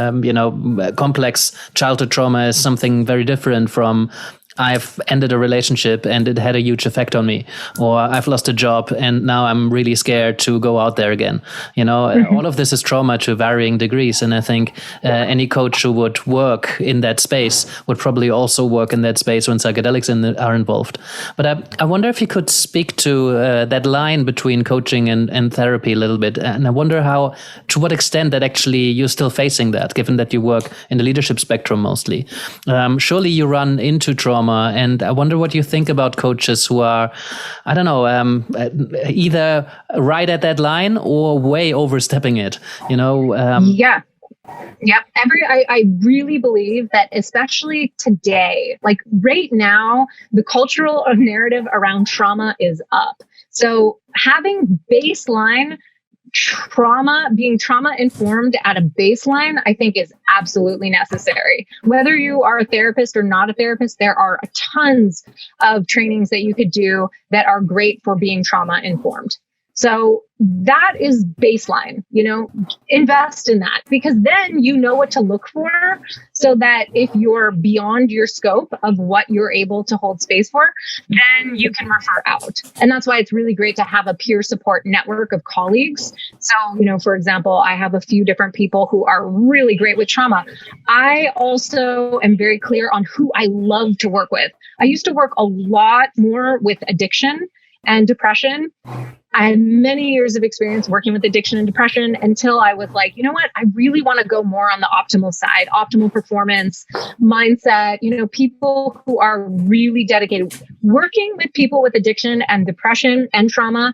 Complex childhood trauma is something very different from I've ended a relationship and it had a huge effect on me, or I've lost a job and now I'm really scared to go out there again. All of this is trauma to varying degrees. And I think any coach who would work in that space would probably also work in that space when psychedelics are involved. But I wonder if you could speak to that line between coaching and therapy a little bit. And I wonder to what extent that actually you're still facing that, given that you work in the leadership spectrum mostly. Surely you run into trauma. And I wonder what you think about coaches who are, either right at that line or way overstepping it, Yeah. Yep. I really believe that especially today, like right now, the cultural narrative around trauma is up. So having baseline being trauma informed at a baseline, I think is absolutely necessary. Whether you are a therapist or not a therapist, there are tons of trainings that you could do that are great for being trauma informed. So that is baseline, invest in that, because then you know what to look for, so that if you're beyond your scope of what you're able to hold space for, then you can refer out. And that's why it's really great to have a peer support network of colleagues. So, for example, I have a few different people who are really great with trauma. I also am very clear on who I love to work with. I used to work a lot more with addiction and depression. I had many years of experience working with addiction and depression until I was like, you know what? I really want to go more on the optimal side, optimal performance, mindset, people who are really dedicated. Working with people with addiction and depression and trauma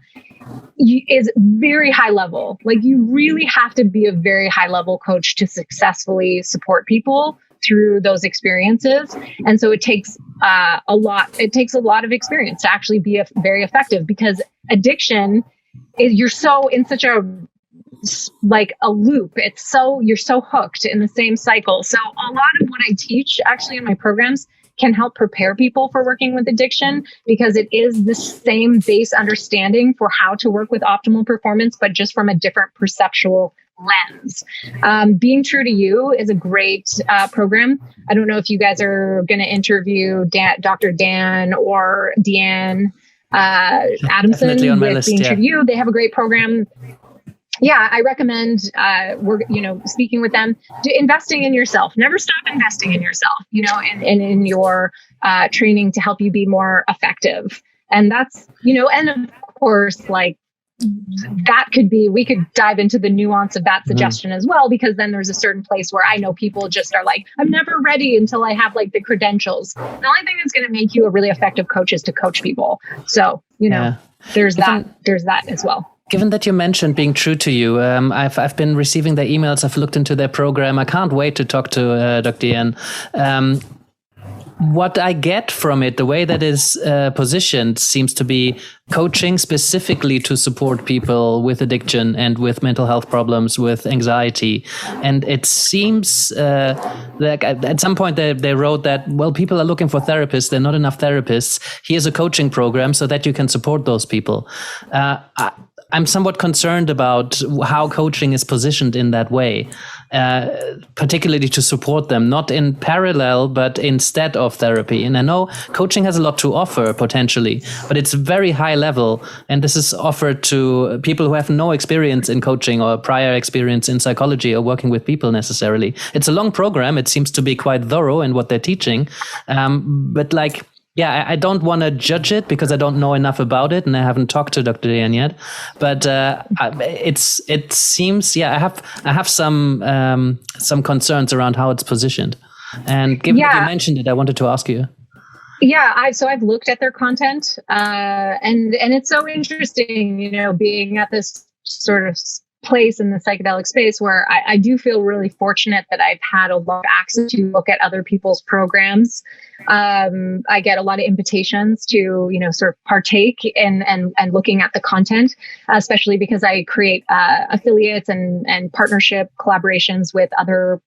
is very high level. Like you really have to be a very high level coach to successfully support people through those experiences. And so it takes a lot of experience to actually be very effective, because addiction is, you're so in such a loop. You're so hooked in the same cycle. So a lot of what I teach actually in my programs can help prepare people for working with addiction, because it is the same base understanding for how to work with optimal performance, but just from a different perceptual lens. Being True to You is a great program. I don't know if you guys are going to interview Dr. Dan or Deanne Adamson with Being True to You. They have a great program. Yeah, I recommend speaking with them, investing in yourself. Never stop investing in yourself, and in your training to help you be more effective. And that's, and of course, like that we could dive into the nuance of that suggestion as well, because then there's a certain place where I know people just are like, I'm never ready until I have like the credentials. The only thing that's going to make you a really effective coach is to coach people. So, there's that as well. Given that you mentioned Being True to You, I've been receiving their emails. I've looked into their program. I can't wait to talk to Dr. Ian. What I get from it, the way that is positioned, seems to be coaching specifically to support people with addiction and with mental health problems, with anxiety. And it seems like at some point they wrote that, well, people are looking for therapists. There are not enough therapists. Here's a coaching program so that you can support those people. I'm somewhat concerned about how coaching is positioned in that way, particularly to support them, not in parallel, but instead of therapy. And I know coaching has a lot to offer potentially, but it's very high level. And this is offered to people who have no experience in coaching or prior experience in psychology or working with people necessarily. It's a long program. It seems to be quite thorough in what they're teaching. But I don't want to judge it because I don't know enough about it and I haven't talked to Dr. Ian yet. But it seems, I have some concerns around how it's positioned. And given that you mentioned it, I wanted to ask you. Yeah, I've looked at their content, and it's so interesting, being at this sort of place in the psychedelic space where I do feel really fortunate that I've had a lot of access to look at other people's programs. I get a lot of invitations to, sort of partake and looking at the content, especially because I create affiliates and partnership collaborations with other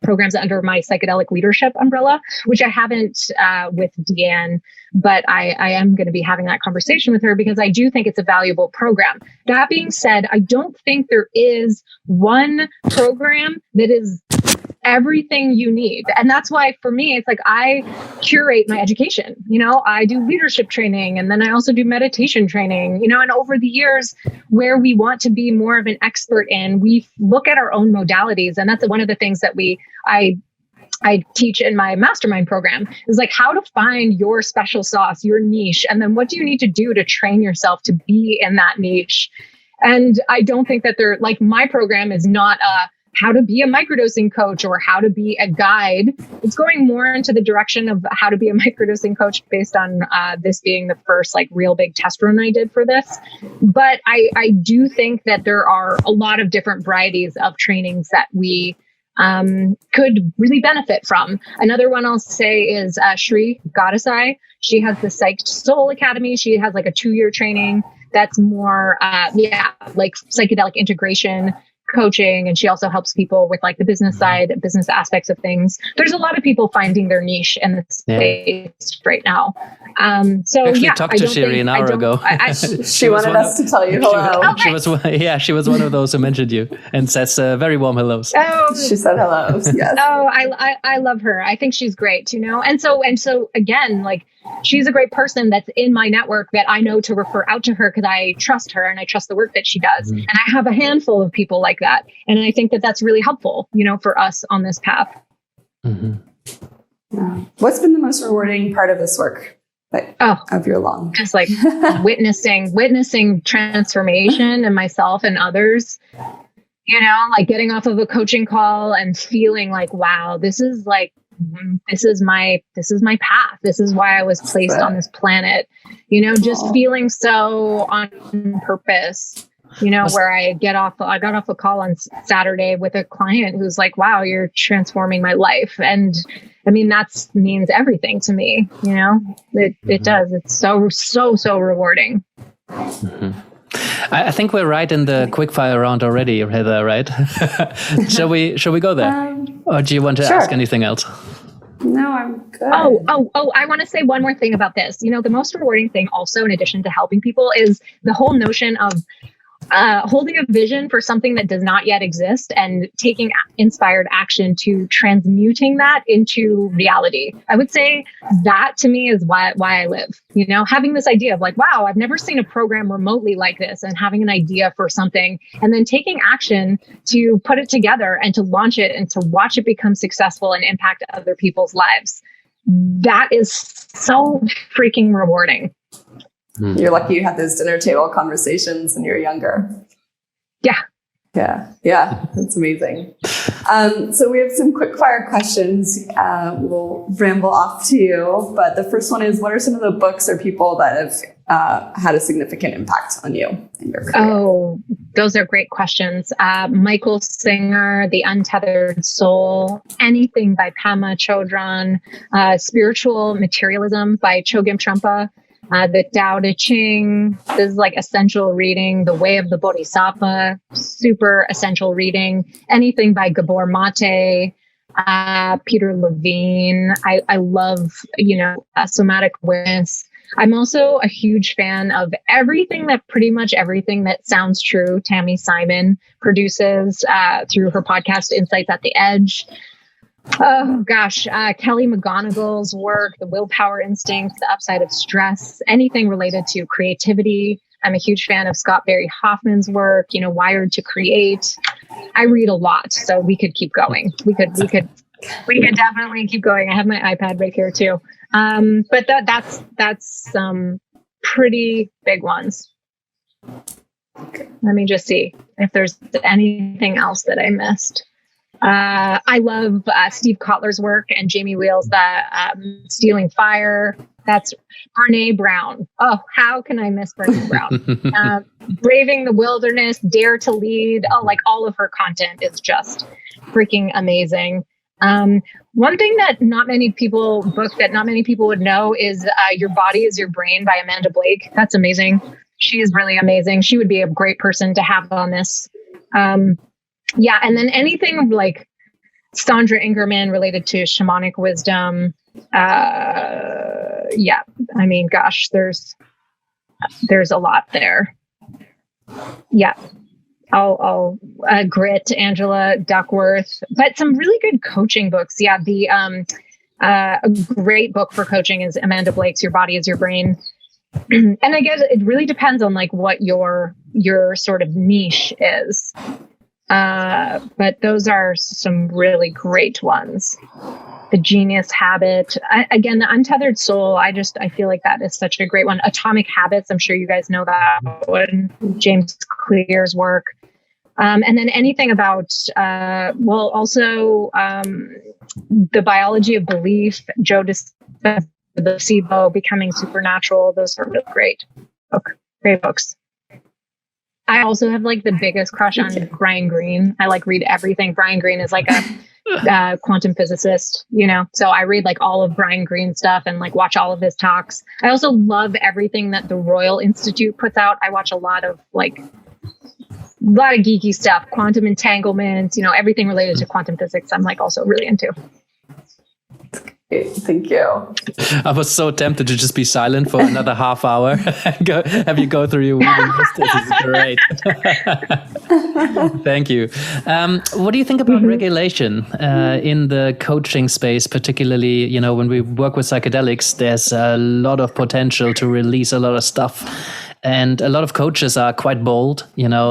programs under my Psychedelic Leadership umbrella, which I haven't with Deanne, but I am going to be having that conversation with her because I do think it's a valuable program. That being said, I don't think there is one program that is everything you need. And that's why for me, it's like I curate my education. I do leadership training and then I also do meditation training, and over the years where we want to be more of an expert in, we look at our own modalities. And that's one of the things that I teach in my mastermind program is like how to find your special sauce, your niche. And then what do you need to do to train yourself to be in that niche? And I don't think that my program is not how to be a microdosing coach or how to be a guide. It's going more into the direction of how to be a microdosing coach based on this being the first real big test run I did for this. But I do think that there are a lot of different varieties of trainings that we could really benefit from. Another one I'll say is Shri Gadasai. She has the Psyched Soul Academy. She has a 2-year training that's more, psychedelic integration coaching. And she also helps people with the business side, business aspects of things. There's a lot of people finding their niche in this space right now. Actually talked to Shiri an hour ago. She wanted us to tell you hello. She was one of those who mentioned you and says very warm hellos. Oh, she said hello. Yes. Oh, I love her. I think she's great, And so again, she's a great person that's in my network that I know to refer out to her because I trust her and I trust the work that she does. Mm-hmm. And I have a handful of people like that. And I think that that's really helpful, for us on this path. Mm-hmm. Yeah. What's been the most rewarding part of this work? Of your long, just witnessing transformation in myself and others, getting off of a coaching call and feeling wow, this is this is my path. This is why I was placed on this planet. Just feeling so on purpose. Where I got off a call on Saturday with a client who's like, wow, you're transforming my life. And I mean, that means everything to me. It does. It's so rewarding. Mm-hmm. I think we're right in the quickfire round already, Heather, right? Shall we go there? Or do you want to ask anything else? No, I'm good. Oh, I want to say one more thing about this. The most rewarding thing also, in addition to helping people, is the whole notion of holding a vision for something that does not yet exist and taking inspired action to transmuting that into reality. I would say that to me is why I live, having this idea of like, wow, I've never seen a program remotely like this, and having an idea for something and then taking action to put it together and to launch it and to watch it become successful and impact other people's lives. That is so freaking rewarding. You're lucky you had those dinner table conversations when you were younger. Yeah, that's amazing. So we have some quick fire questions. We'll ramble off to you, but the first one is, what are some of the books or people that have had a significant impact on you in your career? Oh, those are great questions. Michael Singer, The Untethered Soul, anything by Pema Chodron, Spiritual Materialism by Chogyam Trungpa, the Tao Te Ching. This is like essential reading. The Way of the Bodhisattva, super essential reading. Anything by Gabor Mate, Peter Levine. I love, somatic awareness. I'm also a huge fan of pretty much everything that Sounds True, Tammy Simon produces through her podcast, Insights at the Edge. Oh gosh, Kelly McGonigal's work, The Willpower Instinct, The Upside of Stress, anything related to creativity. I'm a huge fan of Scott Barry Hoffman's work, Wired to Create. I read a lot, so we could keep going. We could definitely keep going. I have my iPad right here too. But that's some pretty big ones. Let me just see if there's anything else that I missed. I love Steve Kotler's work and Jamie Wheel's Stealing Fire. That's Brene Brown. Oh, how can I miss Brene Brown? Braving the Wilderness, Dare to Lead. Oh, like all of her content is just freaking amazing. One thing that not many people would know is Your Body is Your Brain by Amanda Blake. That's amazing. She is really amazing. She would be a great person to have on this. Yeah, and then anything like Sandra Ingerman related to shamanic wisdom. Yeah, I mean, gosh, there's a lot there. Yeah, I'll Grit, Angela Duckworth, but some really good coaching books. Yeah, a great book for coaching is Amanda Blake's Your Body is Your Brain. And I guess it really depends on like what your sort of niche is. But those are some really great ones. The Genius Habit. Again, The Untethered Soul. I feel like that is such a great one. Atomic Habits. I'm sure you guys know that one. James Clear's work. And then anything about, also The Biology of Belief, Joe Dispenza, The Placebo, Becoming Supernatural. Those are really great books. I also have like the biggest crush on Brian Greene. I like read everything. Brian Greene is like a quantum physicist, so I read like all of Brian Greene's stuff and like watch all of his talks. I also love everything that the Royal Institute puts out. I watch a lot of geeky stuff, quantum entanglements, everything related to quantum physics. I'm like also really into. Thank you. I was so tempted to just be silent for another half hour and have you go through your reading list. This is great. Thank you. What do you think about regulation in the coaching space, particularly, when we work with psychedelics? There's a lot of potential to release a lot of stuff. And a lot of coaches are quite bold,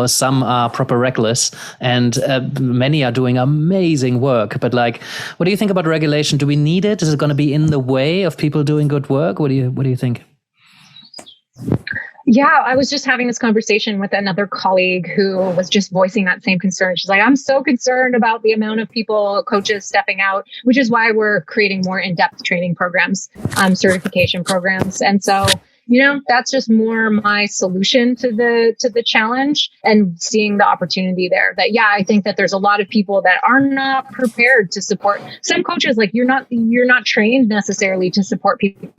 some are proper reckless, and many are doing amazing work. But what do you think about regulation? Do we need it? Is it going to be in the way of people doing good work? What do you think? Yeah, I was just having this conversation with another colleague who was just voicing that same concern. She's like, I'm so concerned about the amount of people, coaches stepping out, which is why we're creating more in-depth training programs, certification programs. And so, that's just more my solution to the challenge, and seeing the opportunity there. That, yeah, I think that there's a lot of people that are not prepared to support. Some coaches, like you're not trained necessarily to support people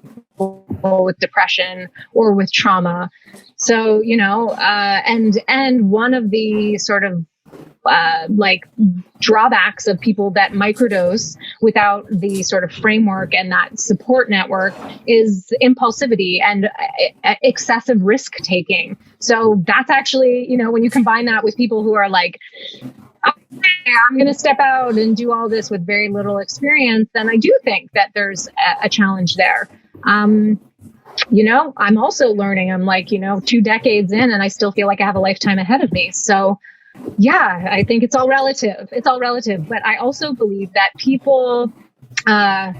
with depression or with trauma. So, and one of the sort of drawbacks of people that microdose without the sort of framework and that support network is impulsivity and excessive risk taking. So that's actually, when you combine that with people who are like, okay, I'm going to step out and do all this with very little experience, then I do think that there's a challenge there. I'm also learning. I'm 2 decades in, and I still feel like I have a lifetime ahead of me. So yeah, I think it's all relative. But I also believe that people have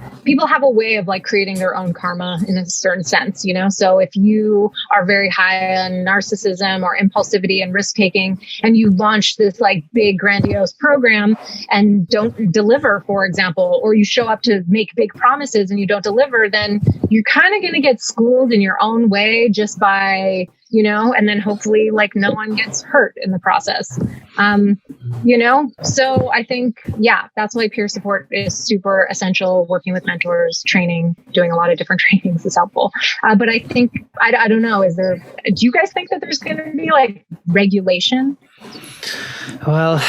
a way of creating their own karma in a certain sense, So if you are very high on narcissism or impulsivity and risk taking, and you launch this big grandiose program and don't deliver, for example, or you show up to make big promises and you don't deliver, then you're kind of going to get schooled in your own way just by, and then hopefully no one gets hurt in the process. So I think, that's why peer support is super essential. Working with mentors, training, doing a lot of different trainings is helpful. But I think, I don't know, do you guys think that there's going to be regulation? Well,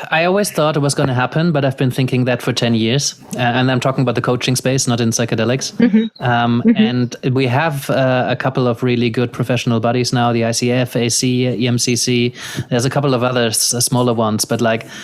I always thought it was going to happen, but I've been thinking that for 10 years. And I'm talking about the coaching space, not in psychedelics. And we have a couple of really good professional bodies now, the ICF, AC, EMCC. There's a couple of others, smaller ones, but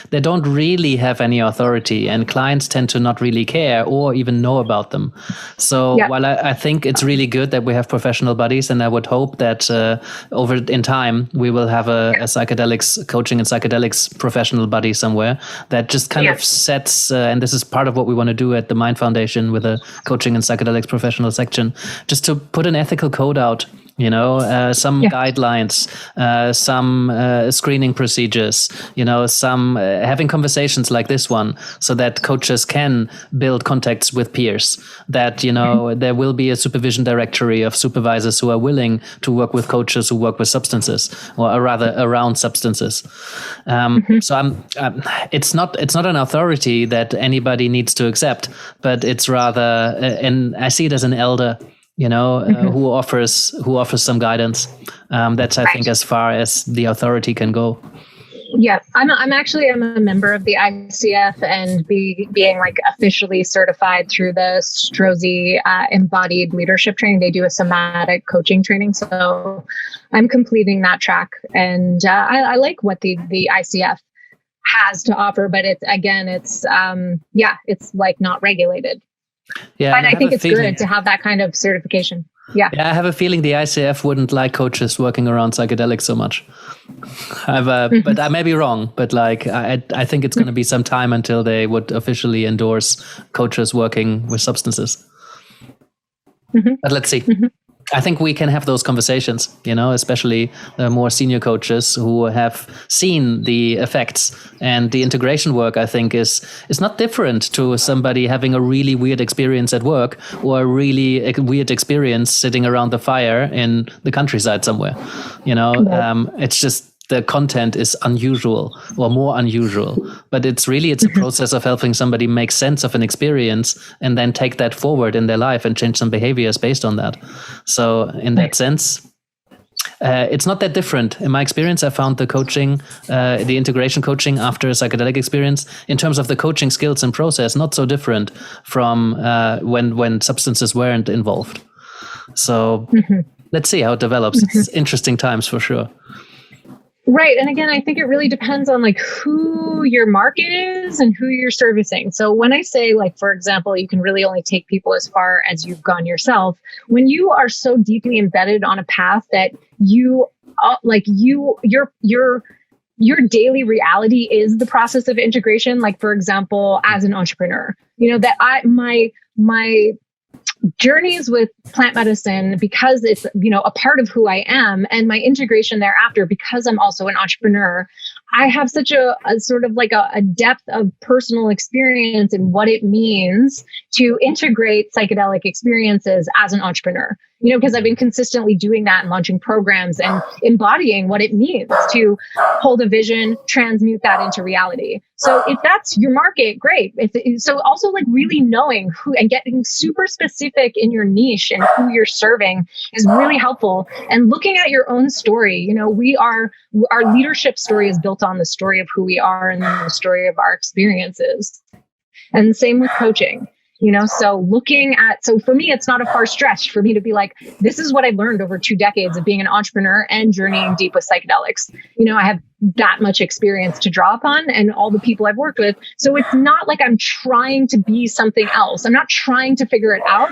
they don't really have any authority, and clients tend to not really care or even know about them. So while I think it's really good that we have professional bodies, and I would hope that in time we will have a psychedelics coaching and psychedelics professional body somewhere that just kind of sets, and this is part of what we want to do at the Mind Foundation with a coaching and psychedelics professional section, just to put an ethical code out. Some guidelines, some screening procedures, some having conversations like this one, so that coaches can build contacts with peers, that, there will be a supervision directory of supervisors who are willing to work with coaches who work with substances, or rather around substances. So it's not an authority that anybody needs to accept, but it's rather, and I see it as an elder, who offers some guidance. That's, I think, as far as the authority can go. Yeah, I'm a member of the ICF, and being officially certified through the Strozzi embodied leadership training. They do a somatic coaching training, so I'm completing that track, and I like what the ICF has to offer, but it's not regulated. Yeah, but I think it's good to have that kind of certification. Yeah, I have a feeling the ICF wouldn't like coaches working around psychedelics so much. But I may be wrong. But I think it's going to be some time until they would officially endorse coaches working with substances. But let's see. I think we can have those conversations, especially more senior coaches who have seen the effects, and the integration work, I think, is not different to somebody having a really weird experience at work, or a really weird experience sitting around the fire in the countryside somewhere. It's just, the content is unusual or more unusual, but it's a process of helping somebody make sense of an experience and then take that forward in their life and change some behaviors based on that. So in that sense, it's not that different. In my experience, I found the coaching, the integration coaching after a psychedelic experience, in terms of the coaching skills and process, not so different from when substances weren't involved. So let's see how it develops. It's interesting times for sure. Right. And again, I think it really depends on who your market is and who you're servicing. So when I say, for example, you can really only take people as far as you've gone yourself, when you are so deeply embedded on a path that you your daily reality is the process of integration. For example, as an entrepreneur, that journeys with plant medicine, because it's, a part of who I am, and my integration thereafter, because I'm also an entrepreneur, I have such a sort of like a depth of personal experience in what it means to integrate psychedelic experiences as an entrepreneur, because I've been consistently doing that and launching programs and embodying what it means to hold a vision, transmute that into reality. So if that's your market, great. So also like really knowing who and getting super specific in your niche and who you're serving is really helpful. And looking at your own story, our leadership story is built on the story of who we are and the story of our experiences. And same with coaching. So for me, it's not a far stretch for me to be like, this is what I've learned over 2 decades of being an entrepreneur and journeying deep with psychedelics. I have that much experience to draw upon and all the people I've worked with. So it's not like I'm trying to be something else. I'm not trying to figure it out.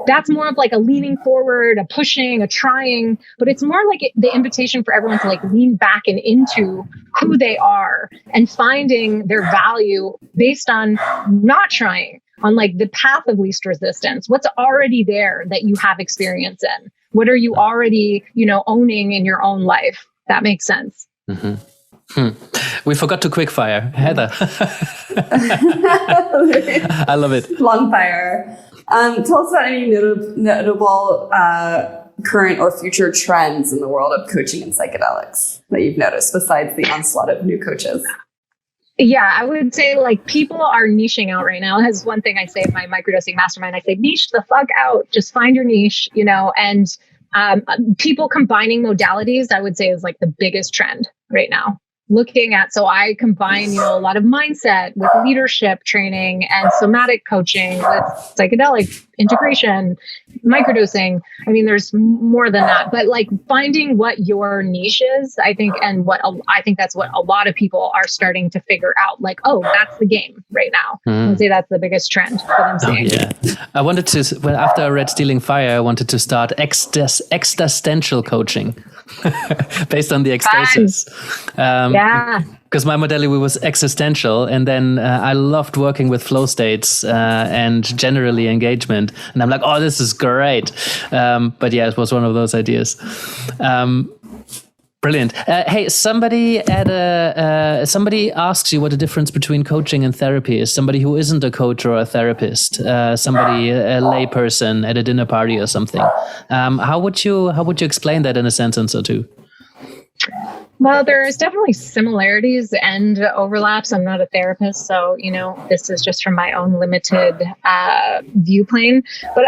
That's more of like a leaning forward, a pushing, a trying, but it's more like the invitation for everyone to like lean back and into who they are and finding their value based on not trying, on like the path of least resistance. What's already there that you have experience in? What are you already, owning in your own life? That makes sense. Mm-hmm. We forgot to quickfire. Heather. I love it. Long fire. Tell us about any notable current or future trends in the world of coaching and psychedelics that you've noticed besides the onslaught of new coaches. Yeah, I would say like people are niching out right now. That's one thing I say in my microdosing mastermind. I say, niche the fuck out. Just find your niche, and people combining modalities, I would say is like the biggest trend right now. So I combine, a lot of mindset with leadership training and somatic coaching with psychedelic integration, microdosing. I mean, there's more than that, but like finding what your niche is, I think that's what a lot of people are starting to figure out. Like, oh, that's the game right now. I would say that's the biggest trend that I'm seeing. Yeah, I wanted to. Well, after I read Stealing Fire, I wanted to start existential coaching. Based on the ecstasis. Yeah. Because my modality was existential, and then I loved working with flow states and generally engagement. And I'm like, oh, this is great. But yeah, it was one of those ideas. Brilliant. Hey, somebody asks you what the difference between coaching and therapy is. Somebody who isn't a coach or a therapist, somebody, a lay person at a dinner party or something. How would you explain that in a sentence or two? Well, there's definitely similarities and overlaps. I'm not a therapist, so, this is just from my own limited viewplane. But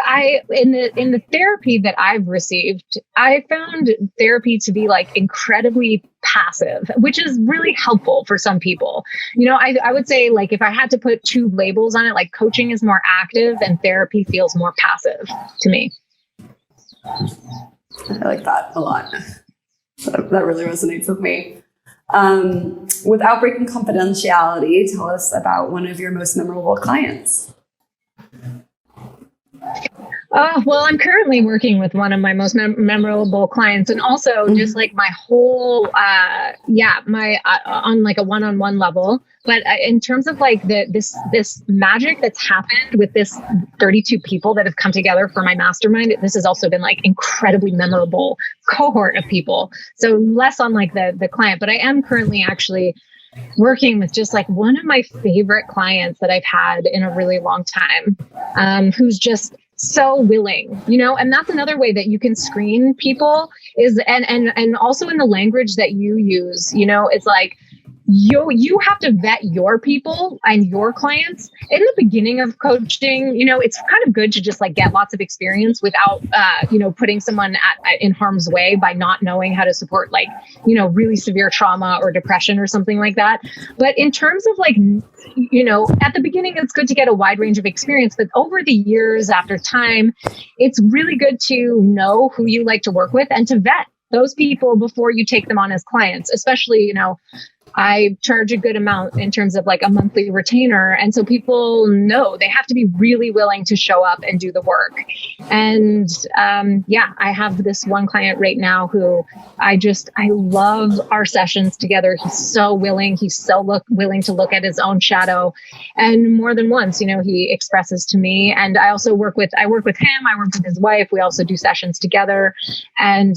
in the therapy that I've received, I found therapy to be like incredibly passive, which is really helpful for some people. I would say like if I had to put 2 labels on it, like coaching is more active and therapy feels more passive to me. I like that a lot. That really resonates with me. Without breaking confidentiality, tell us about one of your most memorable clients. Well, I'm currently working with one of my most memorable clients, and also just like my whole, on like a one-on-one level. But in terms of like this magic that's happened with this 32 people that have come together for my mastermind, this has also been like incredibly memorable cohort of people. So less on like the client, but I am currently actually working with just like one of my favorite clients that I've had in a really long time, who's just so willing, and that's another way that you can screen people is, and also in the language that you use, it's like, you have to vet your people and your clients in the beginning of coaching. It's kind of good to just like get lots of experience without, putting someone in harm's way by not knowing how to support like, really severe trauma or depression or something like that. But in terms of like, at the beginning, it's good to get a wide range of experience, but over the years after time, it's really good to know who you like to work with and to vet those people before you take them on as clients, especially, I charge a good amount in terms of like a monthly retainer. And so people know they have to be really willing to show up and do the work. And I have this one client right now who I love our sessions together. He's so willing. He's so willing to look at his own shadow. And more than once, he expresses to me. And I also work with him. I work with his wife. We also do sessions together. And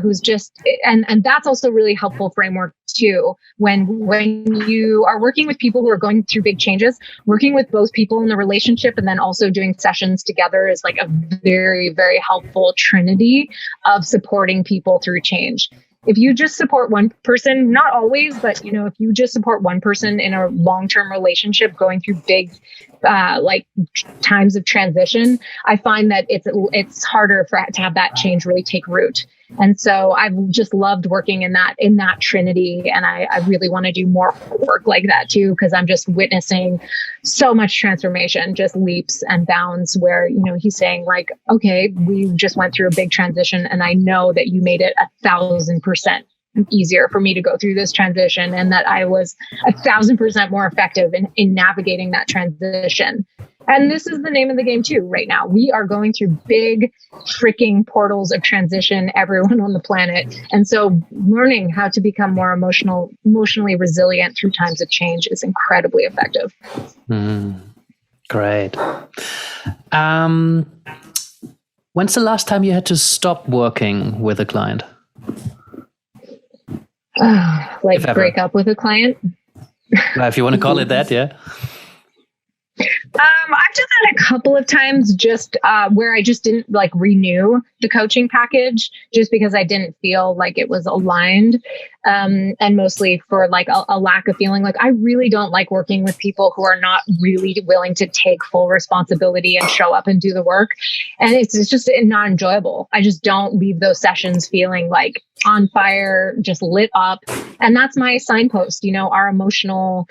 who's just, and that's also really helpful framework too. When you are working with people who are going through big changes, working with both people in the relationship and then also doing sessions together is like a very, very helpful trinity of supporting people through change. If you just support one person, not always, but if you just support one person in a long-term relationship going through big times of transition, I find that it's harder to have that change really take root. And so I've just loved working in that trinity. And I really want to do more work like that too, because I'm just witnessing so much transformation, just leaps and bounds where, he's saying like, okay, we just went through a big transition and I know that you made it 1,000% easier for me to go through this transition and that I was 1,000% more effective in navigating that transition. And this is the name of the game too right now. We are going through big freaking portals of transition, everyone on the planet. And so learning how to become more emotionally resilient through times of change is incredibly effective. Great. When's the last time you had to stop working with a client? Break up with a client? If you want to call it that, yeah. I've done that a couple of times just where I just didn't renew the coaching package just because I didn't feel like it was aligned. And mostly for a lack of feeling like I really don't like working with people who are not really willing to take full responsibility and show up and do the work. And it's just not enjoyable. I just don't leave those sessions feeling like on fire, just lit up. And that's my signpost, our emotional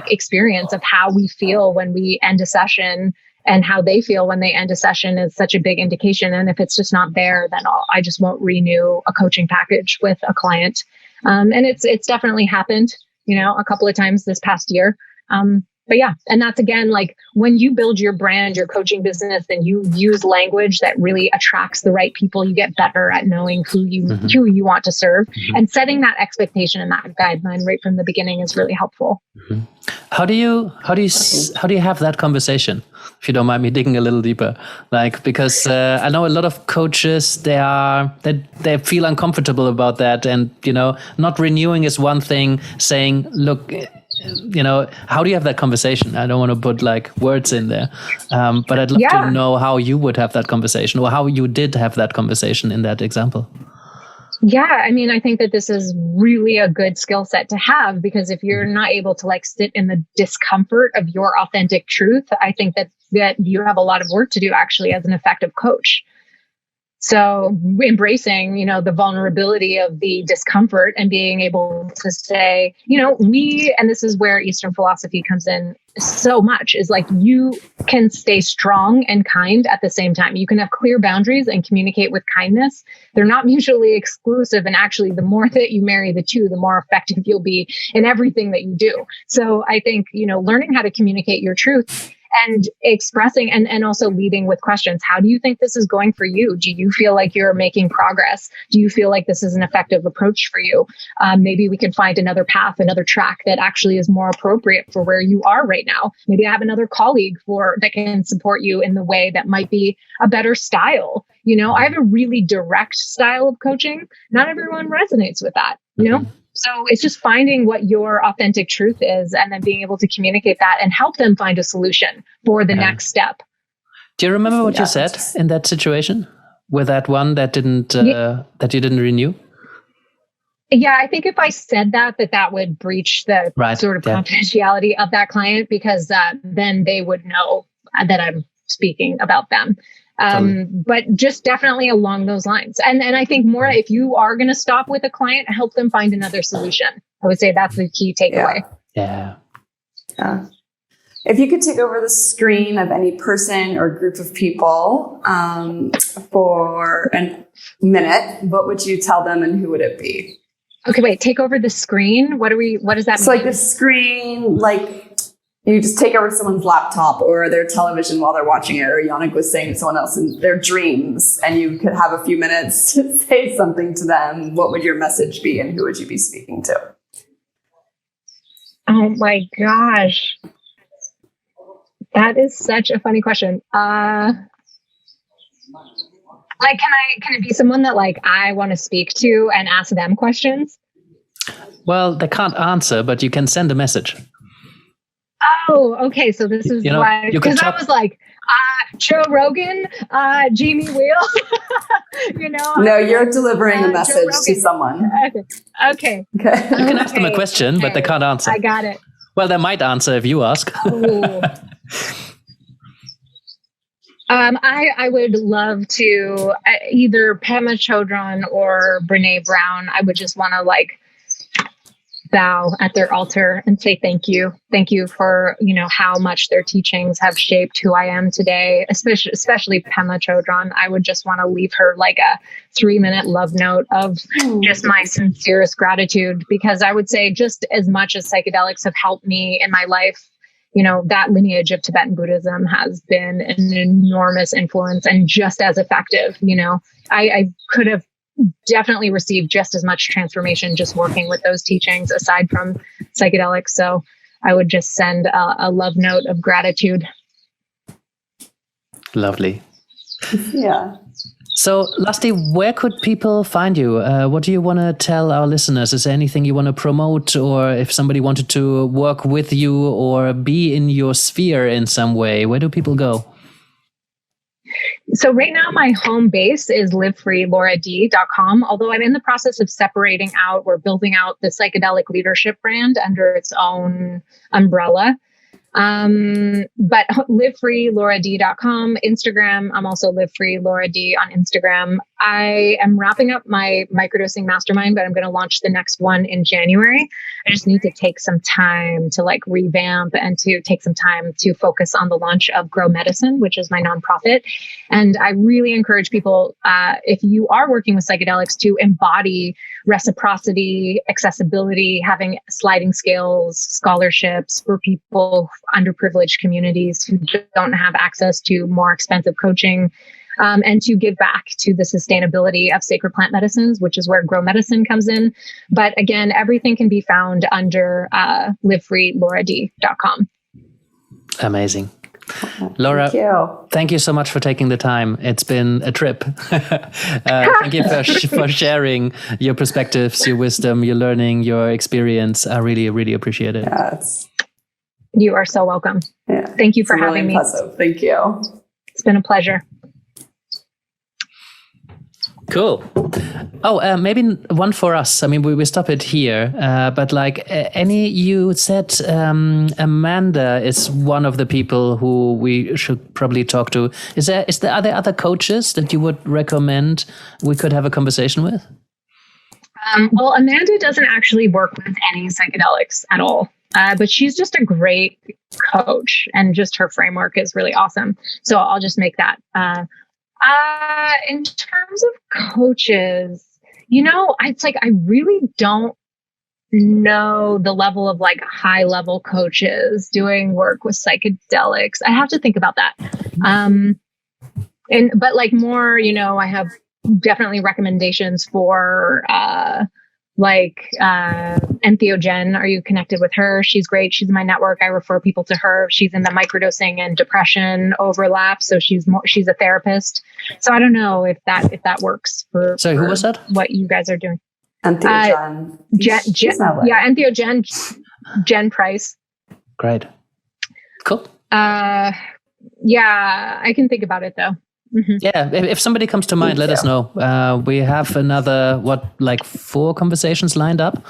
experience of how we feel when we end a session and how they feel when they end a session is such a big indication. And if it's just not there, then I just won't renew a coaching package with a client. And it's definitely happened, a couple of times this past year. But yeah, and that's again, when you build your brand, your coaching business, then you use language that really attracts the right people. You get better at knowing who you want to serve, and setting that expectation and that guideline right from the beginning is really helpful. How do you have that conversation? If you don't mind me digging a little deeper, because I know a lot of coaches, they feel uncomfortable about that, and not renewing is one thing. Saying, look, how do you have that conversation? I don't want to put words in there, but I'd love to know how you would have that conversation, or how you did have that conversation in that example. Yeah, I think that this is really a good skill set to have, because if you're not able to sit in the discomfort of your authentic truth, I think that you have a lot of work to do actually as an effective coach. So embracing, the vulnerability of the discomfort and being able to say, and this is where Eastern philosophy comes in so much, is you can stay strong and kind at the same time. You can have clear boundaries and communicate with kindness. They're not mutually exclusive. And actually, the more that you marry the two, the more effective you'll be in everything that you do. So I think, learning how to communicate your truth and expressing and also leading with questions. How do you think this is going for you? Do you feel like you're making progress? Do you feel like this is an effective approach for you? Maybe we could find another path, another track that actually is more appropriate for where you are right now. Maybe I have another colleague that can support you in the way that might be a better style. I have a really direct style of coaching. Not everyone resonates with that, So it's just finding what your authentic truth is and then being able to communicate that and help them find a solution for the next step. Do you remember what you said in that situation with that one that that you didn't renew? Yeah, I think if I said that would breach the sort of confidentiality of that client, because then they would know that I'm speaking about them. But just definitely along those lines. And I think more, if you are going to stop with a client, help them find another solution. I would say that's the key takeaway. Yeah. If you could take over the screen of any person or group of people for a minute, what would you tell them and who would it be? Okay, wait, take over the screen. What does that mean? So like the screen, like you just take over someone's laptop or their television while they're watching it, or Yannick was saying to someone else in their dreams, and you could have a few minutes to say something to them. What would your message be and who would you be speaking to? Oh my gosh. That is such a funny question. Like, can it be someone that like I want to speak to and ask them questions? Well, they can't answer, but you can send a message. Oh, okay. So this is why, because I was like, Joe Rogan, Jamie Wheel, No, you're delivering a message to someone. Okay. You can ask them a question, but they can't answer. I got it. Well, they might answer if you ask. Oh. I would love to either Pema Chodron or Brene Brown. I would just want to like bow at their altar and say thank you. Thank you for, how much their teachings have shaped who I am today, especially Pema Chodron. I would just want to leave her like a 3-minute love note of just my sincerest gratitude, because I would say just as much as psychedelics have helped me in my life, that lineage of Tibetan Buddhism has been an enormous influence and just as effective. I could have definitely received just as much transformation just working with those teachings aside from psychedelics. So I would just send a love note of gratitude. Lovely. Yeah. So lastly, where could people find you? What do you want to tell our listeners? Is there anything you want to promote, or if somebody wanted to work with you or be in your sphere in some way, where do people go? So right now my home base is livefreelauרד.com. Although I'm in the process of separating out, we're building out the Psychedelic Leadership brand under its own umbrella. But livefreelauרד.com, Instagram. I'm also livefreelaurad on Instagram. I am wrapping up my microdosing mastermind, but I'm going to launch the next one in January. I just need to take some time to like revamp and to take some time to focus on the launch of Grow Medicine, which is my nonprofit. And I really encourage people, if you are working with psychedelics, to embody reciprocity, accessibility, having sliding scales, scholarships for people, underprivileged communities who don't have access to more expensive coaching, and to give back to the sustainability of sacred plant medicines, which is where Grow Medicine comes in. But again, everything can be found under livefreelauרד.com. Amazing. Laura, thank you so much for taking the time. It's been a trip. Thank you for sharing your perspectives, your wisdom, your learning, your experience. I really, really appreciate it. Yes. You are so welcome. Yeah. Thank you for having me. Impressive. Thank you. It's been a pleasure. Cool. Oh, maybe one for us. I mean, we stop it here. But like you said, Amanda is one of the people who we should probably talk to. Are there other coaches that you would recommend we could have a conversation with? Well, Amanda doesn't actually work with any psychedelics at all. But she's just a great coach, and just her framework is really awesome. So I'll just make that. In terms of coaches, it's like I really don't know the level of like high level coaches doing work with psychedelics. I have to think about that. But like more, I have definitely recommendations for Entheogen. Are you connected with her? She's great. She's in my network. I refer people to her. She's in the microdosing and depression overlap. So she's a therapist. So I don't know if that works for. Sorry, who was that? What you guys are doing? Entheogen. Entheogen. Jen Price. Great. Cool. Yeah, I can think about it though. Mm-hmm. Yeah, if somebody comes to mind, let us know. We have another 4 conversations lined up.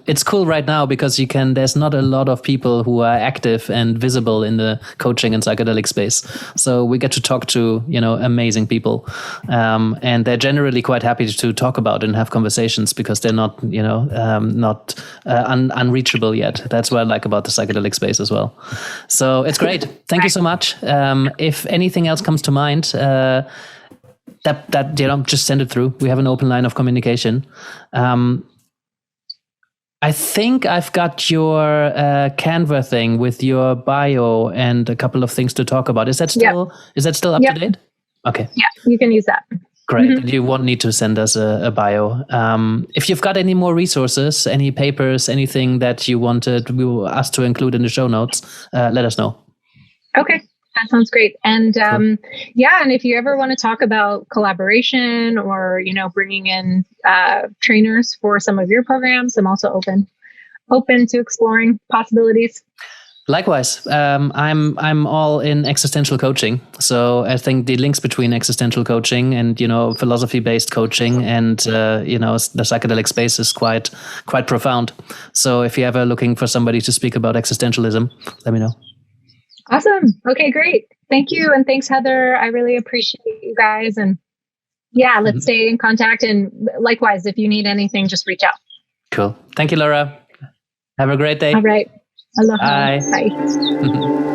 It's cool right now because there's not a lot of people who are active and visible in the coaching and psychedelic space. So we get to talk to amazing people, and they're generally quite happy to talk about and have conversations because they're not unreachable yet. That's what I like about the psychedelic space as well. So it's great. Thank you so much. If anything else comes to mind, just send it through. We have an open line of communication. I think I've got your Canva thing with your bio and a couple of things to talk about. Is that still up to date? Okay. Yeah, you can use that. Great. Mm-hmm. You won't need to send us a bio. If you've got any more resources, any papers, anything that you wanted us to include in the show notes, let us know. Okay. That sounds great. And and if you ever want to talk about collaboration or, bringing in trainers for some of your programs, I'm also open to exploring possibilities. Likewise, I'm all in existential coaching. So I think the links between existential coaching and, philosophy-based coaching and, the psychedelic space is quite profound. So if you're ever looking for somebody to speak about existentialism, let me know. Awesome. Okay, great. Thank you. And thanks, Heather. I really appreciate you guys. And let's stay in contact. And likewise, if you need anything, just reach out. Cool. Thank you, Laura. Have a great day. All right. Aloha. Bye. Bye.